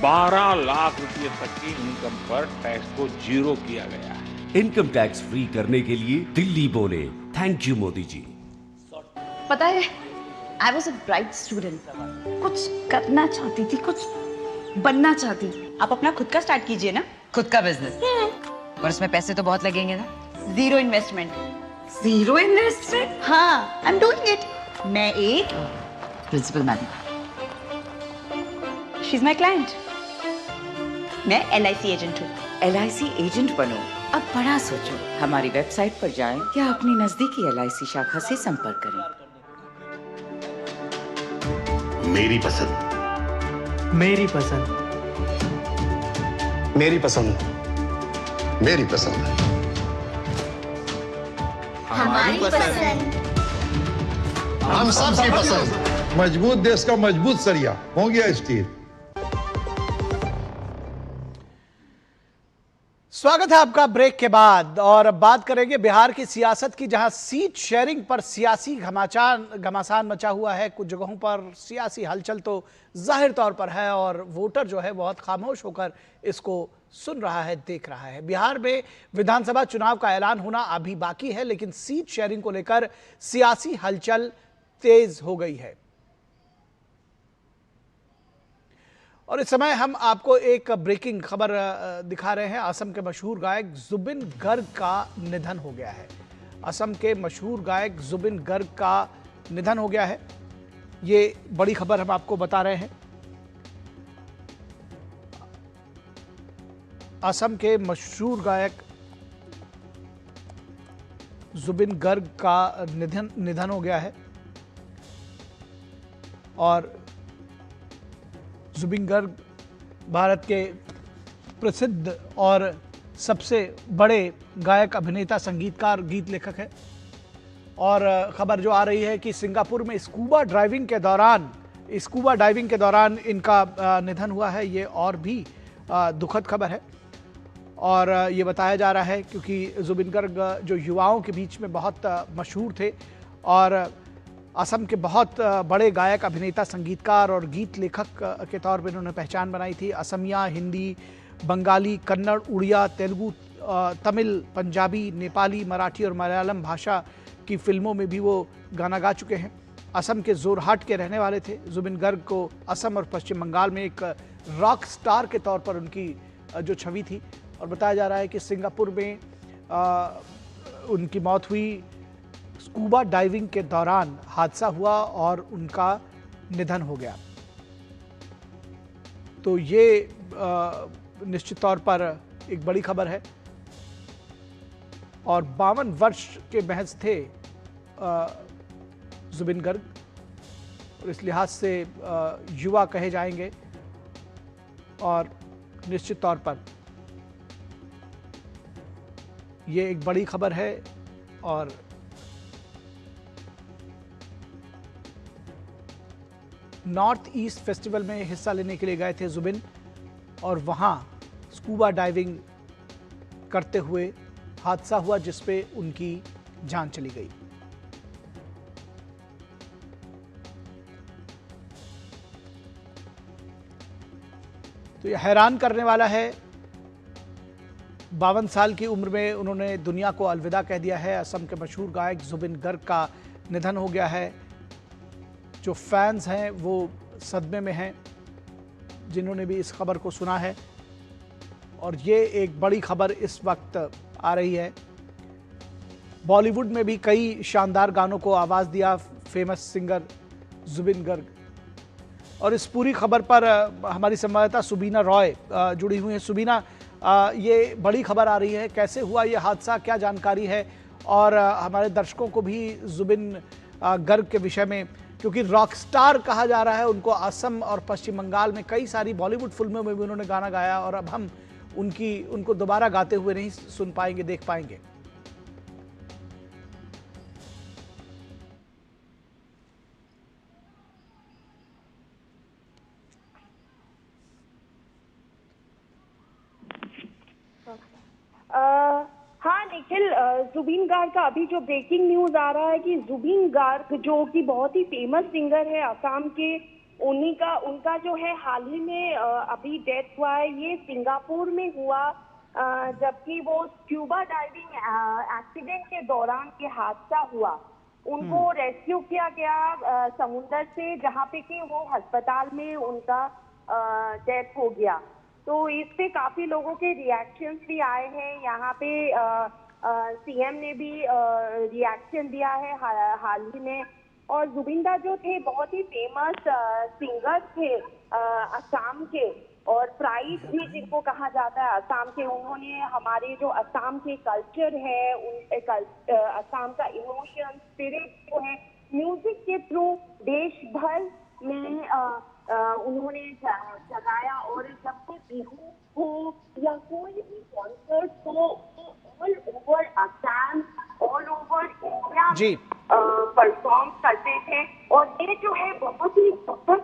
12 लाख रुपए तक की इनकम पर टैक्स को जीरो किया गया है। इनकम टैक्स फ्री करने के लिए दिल्ली बोले थैंक यू मोदी जी। पता है, I was a bright student. कुछ करना चाहती थी, कुछ बनना चाहती थी। आप अपना खुद का स्टार्ट कीजिए ना, खुद का बिजनेस। पर उसमें पैसे तो बहुत लगेंगे ना। Zero investment. Zero investment? हाँ, आई एम डूइंग इट। मैं एक principal madam, she is my client. मैं LIC एजेंट हूँ। LIC एजेंट बनो। अब बड़ा सोचो, हमारी वेबसाइट पर जाएं या अपनी नजदीकी LIC शाखा से संपर्क करें। मेरी पसंद, मेरी पसंद, मेरी पसंद, मेरी पसंद, हमारी पसंद, हम सबकी पसंद। मजबूत देश का मजबूत सरिया हो गया स्टील। स्वागत है आपका ब्रेक के बाद, और अब बात करेंगे बिहार की सियासत की, जहां सीट शेयरिंग पर सियासी घमासान मचा हुआ है। कुछ जगहों पर सियासी हलचल तो जाहिर तौर पर है और वोटर जो है बहुत खामोश होकर इसको सुन रहा है, देख रहा है। बिहार में विधानसभा चुनाव का ऐलान होना अभी बाकी है, लेकिन सीट शेयरिंग को लेकर सियासी हलचल तेज हो गई है। और इस समय हम आपको एक ब्रेकिंग खबर दिखा रहे हैं। असम के मशहूर गायक जुबिन गर्ग का निधन हो गया है। असम के मशहूर गायक जुबिन गर्ग का निधन हो गया है, ये बड़ी खबर हम आपको बता रहे हैं। असम के मशहूर गायक जुबिन गर्ग का निधन हो गया है। और जुबिन गर्ग भारत के प्रसिद्ध और सबसे बड़े गायक, अभिनेता, संगीतकार, गीत लेखक है। और खबर जो आ रही है कि सिंगापुर में स्कूबा डाइविंग के दौरान इनका निधन हुआ है। ये और भी दुखद खबर है। और ये बताया जा रहा है क्योंकि जुबिन गर्ग जो युवाओं के बीच में बहुत मशहूर थे और असम के बहुत बड़े गायक, अभिनेता, संगीतकार और गीत लेखक के तौर पर इन्होंने पहचान बनाई थी। असमिया, हिंदी, बंगाली, कन्नड़, उड़िया, तेलुगु, तमिल, पंजाबी, नेपाली, मराठी और मलयालम भाषा की फिल्मों में भी वो गाना गा चुके हैं। असम के जोरहाट के रहने वाले थे। जुबिन गर्ग को असम और पश्चिम बंगाल में एक रॉक स्टार के तौर पर उनकी जो छवि थी। और बताया जा रहा है कि सिंगापुर में उनकी मौत हुई। स्कूबा डाइविंग के दौरान हादसा हुआ और उनका निधन हो गया। तो ये निश्चित तौर पर एक बड़ी खबर है। और 52 वर्ष के महज थे जुबिन गर्ग, और इस लिहाज से युवा कहे जाएंगे। और निश्चित तौर पर ये एक बड़ी खबर है। और नॉर्थ ईस्ट फेस्टिवल में हिस्सा लेने के लिए गए थे जुबिन, और वहां स्कूबा डाइविंग करते हुए हादसा हुआ जिसपे उनकी जान चली गई। तो यह हैरान करने वाला है। 52 साल की उम्र में उन्होंने दुनिया को अलविदा कह दिया है। असम के मशहूर गायक जुबिन गर्ग का निधन हो गया है। जो फैंस हैं वो सदमे में हैं, जिन्होंने भी इस खबर को सुना है। और ये एक बड़ी खबर इस वक्त आ रही है। बॉलीवुड में भी कई शानदार गानों को आवाज़ दिया फेमस सिंगर जुबिन गर्ग। और इस पूरी खबर पर हमारी संवाददाता सुबीना रॉय जुड़ी हुई हैं। सुबीना, ये बड़ी खबर आ रही है, कैसे हुआ ये हादसा, क्या जानकारी है? और हमारे दर्शकों को भी जुबिन गर्ग के विषय में, क्योंकि रॉक स्टार कहा जा रहा है उनको, असम और पश्चिम बंगाल में कई सारी बॉलीवुड फिल्मों में भी उन्होंने गाना गाया, और अब हम उनको दोबारा गाते हुए नहीं सुन पाएंगे, देख पाएंगे। जुबिन गार्ग का अभी जो ब्रेकिंग न्यूज आ रहा है कि जुबिन गार्ग जो कि बहुत ही फेमस सिंगर है असम के, उनका जो है हाल ही में अभी डेथ हुआ है। ये सिंगापुर में हुआ, जबकि वो स्क्यूबा डाइविंग एक्सीडेंट के दौरान ये हादसा हुआ। उनको रेस्क्यू किया गया समुंदर से, जहाँ पे कि वो अस्पताल में उनका डेथ हो गया। तो इस पे काफी लोगों के रिएक्शंस भी आए हैं। यहाँ पे सीएम ने भी रिएक्शन दिया है हाल ही में। और जुबिंदा जो थे बहुत ही फेमस सिंगर थे असम के, और प्राइड भी जिनको कहा जाता है असम के। उन्होंने हमारे जो असम के कल्चर है, असम का इमोशन स्पिरिट जो है, म्यूजिक के थ्रू देश भर में उन्होंने जगाया। और जब भी बिहू हो या कोई भी कॉन्सर्ट हो, all over Assam, all over India perform करते थे। और ये जो है बहुत ही घटना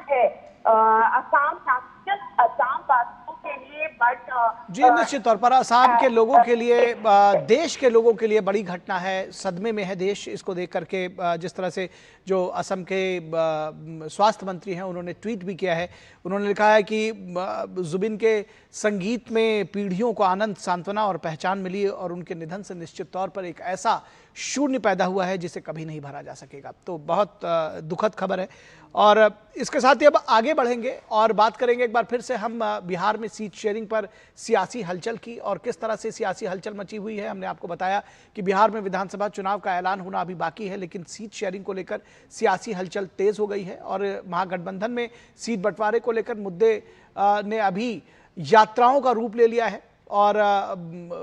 है असम वासियों के लिए, बट जी निश्चित तौर पर असम के लोगों के लिए, देश के लोगों के लिए बड़ी घटना है। सदमे में है देश इसको देख करके। जिस तरह से जो असम के स्वास्थ्य मंत्री हैं उन्होंने ट्वीट भी किया है। उन्होंने लिखा है कि जुबिन के संगीत में पीढ़ियों को आनंद, सांत्वना और पहचान मिली, और उनके निधन से निश्चित तौर पर एक ऐसा शून्य पैदा हुआ है जिसे कभी नहीं भरा जा सकेगा। तो बहुत दुखद खबर है। और इसके साथ ही अब आगे बढ़ेंगे और बात करेंगे एक बार फिर से हम बिहार में सीट शेयरिंग पर सियासी हलचल की, और किस तरह से सियासी हलचल मची हुई है। हमने आपको बताया कि बिहार में विधानसभा चुनाव का ऐलान होना अभी बाकी है, लेकिन सीट शेयरिंग को लेकर सियासी हलचल तेज हो गई है। और महागठबंधन में सीट बंटवारे को लेकर मुद्दे ने अभी यात्राओं का रूप ले लिया है। और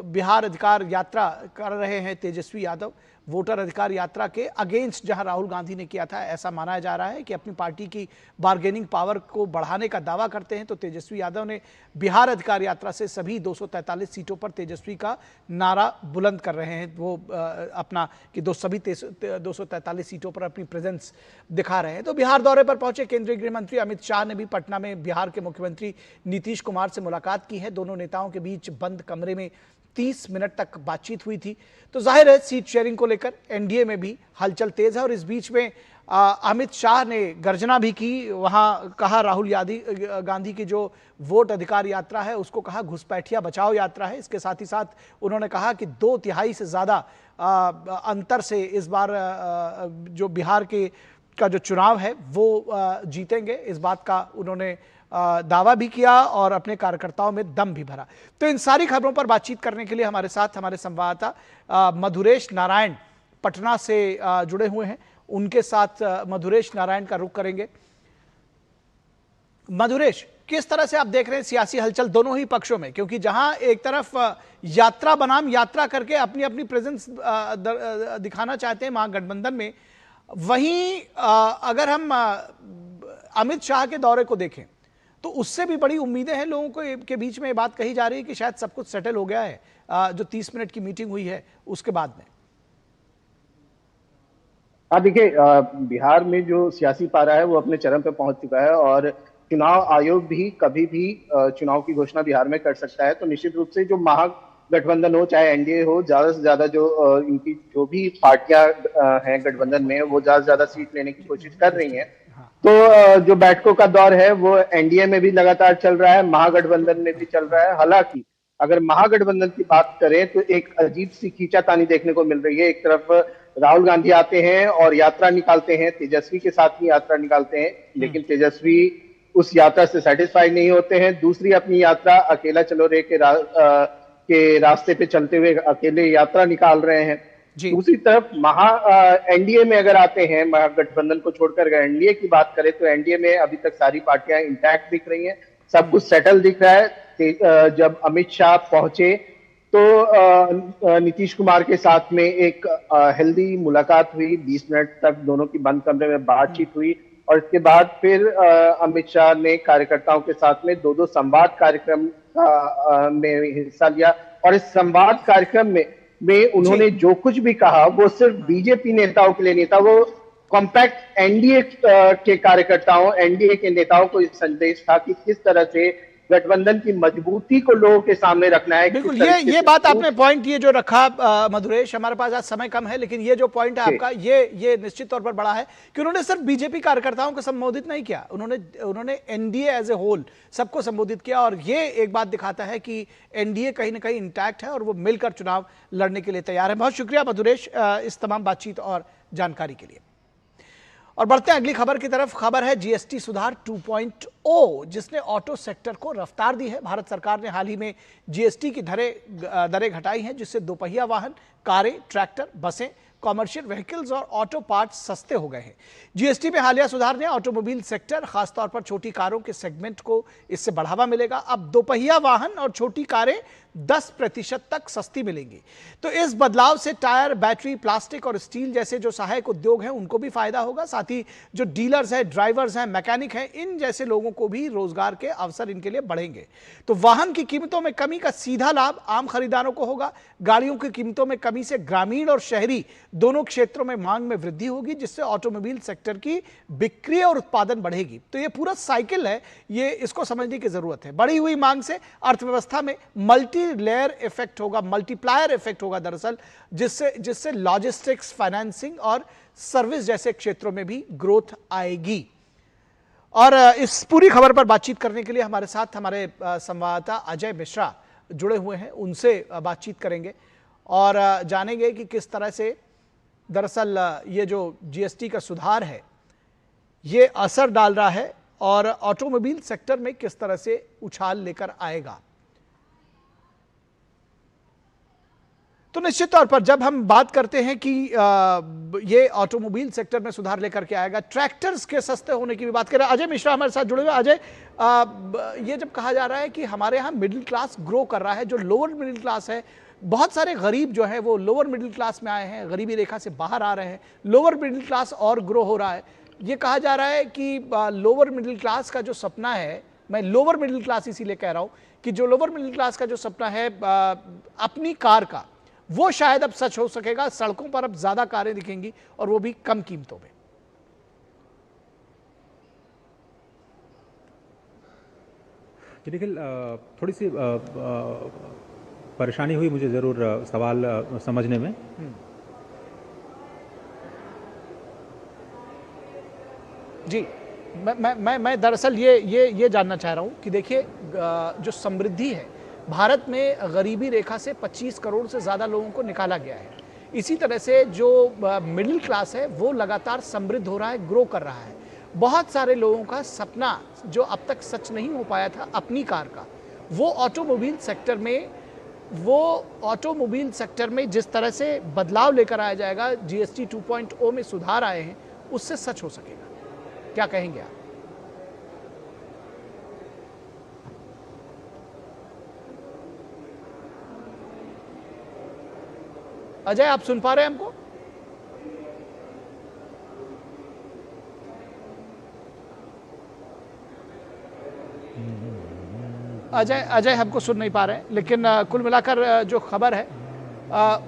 बिहार अधिकार यात्रा कर रहे हैं तेजस्वी यादव। वोटर अधिकार यात्रा के अगेंस्ट जहां राहुल गांधी ने किया था, ऐसा माना जा रहा है कि अपनी पार्टी की बार्गेनिंग पावर को बढ़ाने का दावा करते हैं। तो तेजस्वी यादव ने बिहार अधिकार यात्रा से सभी 243 सीटों पर तेजस्वी का नारा बुलंद कर रहे हैं। वो अपना कि सभी 243 सीटों पर अपनी प्रेजेंस दिखा रहे हैं। तो बिहार दौरे पर पहुंचे केंद्रीय गृह मंत्री अमित शाह ने भी पटना में बिहार के मुख्यमंत्री नीतीश कुमार से मुलाकात की है। दोनों नेताओं के बीच बंद कमरे में 30 मिनट तक बातचीत हुई थी। तो जाहिर है सीट शेयरिंग को लेकर एनडीए में भी हलचल तेज है। और इस बीच में अमित शाह ने गर्जना भी की। वहां कहा राहुल गांधी की जो वोट अधिकार यात्रा है उसको कहा घुसपैठिया बचाओ यात्रा है। इसके साथ ही साथ उन्होंने कहा कि 2/3 से ज्यादा अंतर से इस बार जो बिहार का जो चुनाव है वो जीतेंगे। इस बात का उन्होंने दावा भी किया और अपने कार्यकर्ताओं में दम भी भरा। तो इन सारी खबरों पर बातचीत करने के लिए हमारे साथ हमारे संवाददाता मधुरेश नारायण पटना से जुड़े हुए हैं। उनके साथ मधुरेश नारायण का रुख करेंगे। मधुरेश, किस तरह से आप देख रहे हैं सियासी हलचल दोनों ही पक्षों में? क्योंकि जहां एक तरफ यात्रा बनाम यात्रा करके अपनी अपनी प्रेजेंस दिखाना चाहते हैं महागठबंधन में, वहीं अगर हम अमित शाह के दौरे को देखें तो उससे भी बड़ी उम्मीदें हैं लोगों के बीच में। ये बात कही जा रही है कि शायद सब कुछ सेटल हो गया है, जो 30 मिनट की मीटिंग हुई है उसके बाद में। देखिए, बिहार में जो सियासी पारा है वो अपने चरम पे पहुंच चुका है, और चुनाव आयोग भी कभी भी चुनाव की घोषणा बिहार में कर सकता है। तो निश्चित रूप से जो महागठबंधन हो चाहे एनडीए हो, ज्यादा से ज्यादा जो इनकी जो भी पार्टियां हैं गठबंधन में, वो ज्यादा से ज्यादा सीट लेने की कोशिश कर रही हैं। तो जो बैठकों का दौर है वो एनडीए में भी लगातार चल रहा है, महागठबंधन में भी चल रहा है। हालांकि अगर महागठबंधन की बात करें तो एक अजीब सी खींचातानी देखने को मिल रही है। एक तरफ राहुल गांधी आते हैं और यात्रा निकालते हैं, तेजस्वी के साथ ही यात्रा निकालते हैं, लेकिन तेजस्वी उस यात्रा से सेटिस्फाइड नहीं होते हैं। दूसरी अपनी यात्रा अकेला चलो रे के रास्ते पे चलते हुए अकेले यात्रा निकाल रहे हैं। दूसरी तरफ एनडीए में अगर आते हैं, महागठबंधन को छोड़कर अगर एनडीए की बात करें तो एनडीए में अभी तक सारी पार्टियां इंटैक्ट दिख रही हैं, सब कुछ सेटल दिख रहा है। जब अमित शाह पहुंचे तो नीतीश कुमार के साथ में एक हेल्दी मुलाकात हुई, 20 मिनट तक दोनों की बंद कमरे में बातचीत हुई, और इसके बाद फिर अमित शाह ने कार्यकर्ताओं के साथ में 2 संवाद कार्यक्रम में हिस्सा लिया। और इस संवाद कार्यक्रम में उन्होंने जो कुछ भी कहा वो सिर्फ बीजेपी नेताओं के लिए नहीं था, वो कॉम्पैक्ट एनडीए के कार्यकर्ताओं, एनडीए के नेताओं को संदेश था कि किस तरह से गठबंधन की मजबूती को लोगों के सामने रखना है। बिल्कुल, ये बात आपने पॉइंट ये जो रखा मधुरेश, हमारे पास आज समय कम है, लेकिन ये जो पॉइंट है आपका, ये निश्चित तौर पर बड़ा है कि उन्होंने सिर्फ बीजेपी कार्यकर्ताओं को संबोधित नहीं किया, उन्होंने एनडीए एज ए होल सबको संबोधित किया। और ये एक बात दिखाता है कि एनडीए कहीं ना कहीं इंटैक्ट है और वो मिलकर चुनाव लड़ने के लिए तैयार है। बहुत शुक्रिया मधुरेश इस तमाम बातचीत और जानकारी के लिए। और बढ़ते हैं अगली खबर की तरफ। खबर है जीएसटी सुधार 2.0, जिसने ऑटो सेक्टर को रफ्तार दी है। भारत सरकार ने हाल ही में जीएसटी की दरें घटाई हैं, जिससे दोपहिया वाहन, कारें, ट्रैक्टर, बसें, कॉमर्शियल व्हीकल्स और ऑटो पार्ट्स सस्ते हो गए हैं। जीएसटी में हालिया सुधार ने ऑटोमोबाइल सेक्टर, खासतौर पर छोटी कारों के सेगमेंट को इससे बढ़ावा मिलेगा। अब दोपहिया वाहन और छोटी कारें 10% तक सस्ती मिलेंगी। तो इस बदलाव से टायर, बैटरी, प्लास्टिक और स्टील जैसे जो सहायक उद्योग हैं उनको भी फायदा होगा। साथ ही जो डीलर्स हैं, ड्राइवर्स हैं, मैकेनिक हैं, इन जैसे लोगों को भी रोजगार के अवसर इनके लिए बढ़ेंगे। तो वाहन की कीमतों में कमी का सीधा लाभ आम खरीदारों को होगा। गाड़ियों की कीमतों में कमी से ग्रामीण और शहरी दोनों क्षेत्रों में मांग में वृद्धि होगी, जिससे ऑटोमोबाइल सेक्टर की बिक्री और उत्पादन बढ़ेगी। तो ये पूरा साइकिल है, ये इसको समझने की जरूरत है। बढ़ी हुई मांग से अर्थव्यवस्था में मल्टी लेयर इफेक्ट होगा, मल्टीप्लायर इफेक्ट होगा दरअसल, जिससे लॉजिस्टिक्स, फाइनेंसिंग और सर्विस जैसे क्षेत्रों में भी ग्रोथ आएगी। और इस पूरी खबर पर बातचीत करने के लिए हमारे साथ हमारे संवाददाता अजय मिश्रा जुड़े हुए हैं, उनसे बातचीत करेंगे और जानेंगे कि किस तरह से दरअसल ये जो जीएसटी का सुधार है ये असर डाल रहा है और ऑटोमोबाइल सेक्टर में किस तरह से उछाल लेकर आएगा। तो निश्चित तौर पर जब हम बात करते हैं कि ये ऑटोमोबाइल सेक्टर में सुधार लेकर के आएगा, ट्रैक्टर्स के सस्ते होने की भी बात करें। अजय मिश्रा हमारे साथ जुड़े हुए। अजय, ये जब कहा जा रहा है कि हमारे यहाँ मिडिल क्लास ग्रो कर रहा है, जो लोअर मिडिल क्लास है, बहुत सारे गरीब जो है वो लोअर मिडिल क्लास में आए हैं, गरीबी रेखा से बाहर आ रहे हैं, लोअर मिडिल क्लास और ग्रो हो रहा है। ये कहा जा रहा है कि लोअर मिडिल क्लास का जो सपना है, मैं लोअर मिडिल क्लास इसीलिए कह रहा हूँ कि जो लोअर मिडिल क्लास का जो सपना है अपनी कार का, वो शायद अब सच हो सकेगा। सड़कों पर अब ज्यादा कारें दिखेंगी और वो भी कम कीमतों में। निखिल, थोड़ी सी परेशानी हुई मुझे जरूर सवाल समझने में। जी, मैं दरअसल ये जानना चाह रहा हूं कि देखिए, जो समृद्धि है भारत में, गरीबी रेखा से 25 करोड़ से ज़्यादा लोगों को निकाला गया है। इसी तरह से जो मिडिल क्लास है वो लगातार समृद्ध हो रहा है, ग्रो कर रहा है। बहुत सारे लोगों का सपना जो अब तक सच नहीं हो पाया था अपनी कार का, वो ऑटोमोबाइल सेक्टर में जिस तरह से बदलाव लेकर आया जाएगा, जीएसटी 2.0 में सुधार आए हैं, उससे सच हो सकेगा। क्या कहेंगे आप? अजय, आप सुन पा रहे हैं हमको? अजय हमको सुन नहीं पा रहे हैं, लेकिन कुल मिलाकर जो खबर है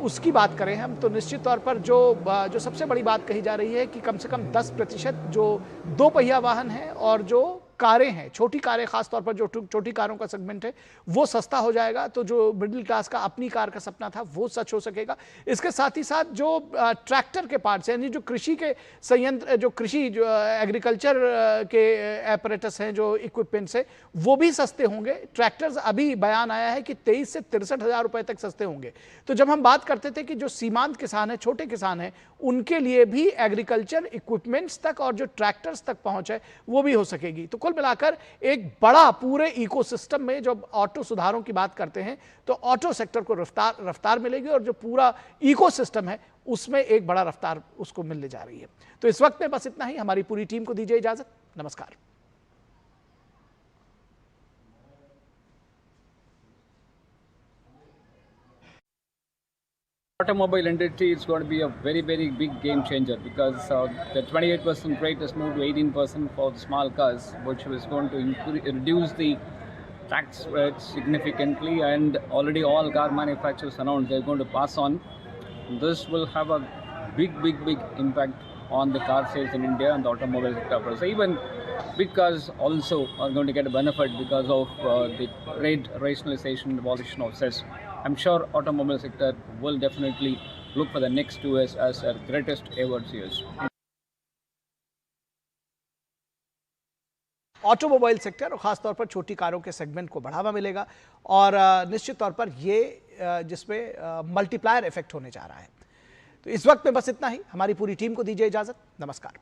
उसकी बात करें हम, तो निश्चित तौर पर जो सबसे बड़ी बात कही जा रही है कि कम से कम 10% जो दो पहिया वाहन है और जो कारें हैं, छोटी कारें, खासतौर पर जो छोटी कारों का सेगमेंट है, वो सस्ता हो जाएगा। तो जो मिडिल क्लास का अपनी कार का सपना था वो सच हो सकेगा। इसके साथ ही साथ जो ट्रैक्टर के पार्ट्स हैं, यानी जो कृषि के संयंत्र, जो एग्रीकल्चर के एपरेटस हैं, जो इक्विपमेंट्स हैं, वो भी सस्ते होंगे। ट्रैक्टर्स अभी बयान आया है कि 23 से 63 हज़ार रुपए तक सस्ते होंगे। तो जब हम बात करते थे कि जो सीमांत किसान है, छोटे किसान हैं, उनके लिए भी एग्रीकल्चर इक्विपमेंट्स तक और जो ट्रैक्टर्स तक पहुंच है वो भी हो सकेगी। तो कुल मिलाकर एक बड़ा पूरे इकोसिस्टम में जब ऑटो सुधारों की बात करते हैं तो ऑटो सेक्टर को रफ्तार मिलेगी और जो पूरा इकोसिस्टम है उसमें एक बड़ा रफ्तार उसको मिलने जा रही है। तो इस वक्त में बस इतना ही। हमारी पूरी टीम को दीजिए इजाजत। नमस्कार। Automobile industry is going to be a very, very big game changer because the 28% rate has moved to 18% for the small cars, which is going to reduce the tax rates significantly, and already all car manufacturers announced they're going to pass on. This will have a big impact on the car sales in India and the automobile sector. So even big cars also are going to get a benefit because of the rate rationalization, abolition of cess. I'm sure automobile sector will definitely look for the next 2 years as their greatest ever years. Automobile sector और खासतौर पर छोटी कारों के सेगमेंट को बढ़ावा मिलेगा और निश्चित तौर पर ये जिसमें मल्टीप्लायर इफेक्ट होने जा रहा है। तो इस वक्त में बस इतना ही। हमारी पूरी टीम को दीजिए इजाजत। नमस्कार।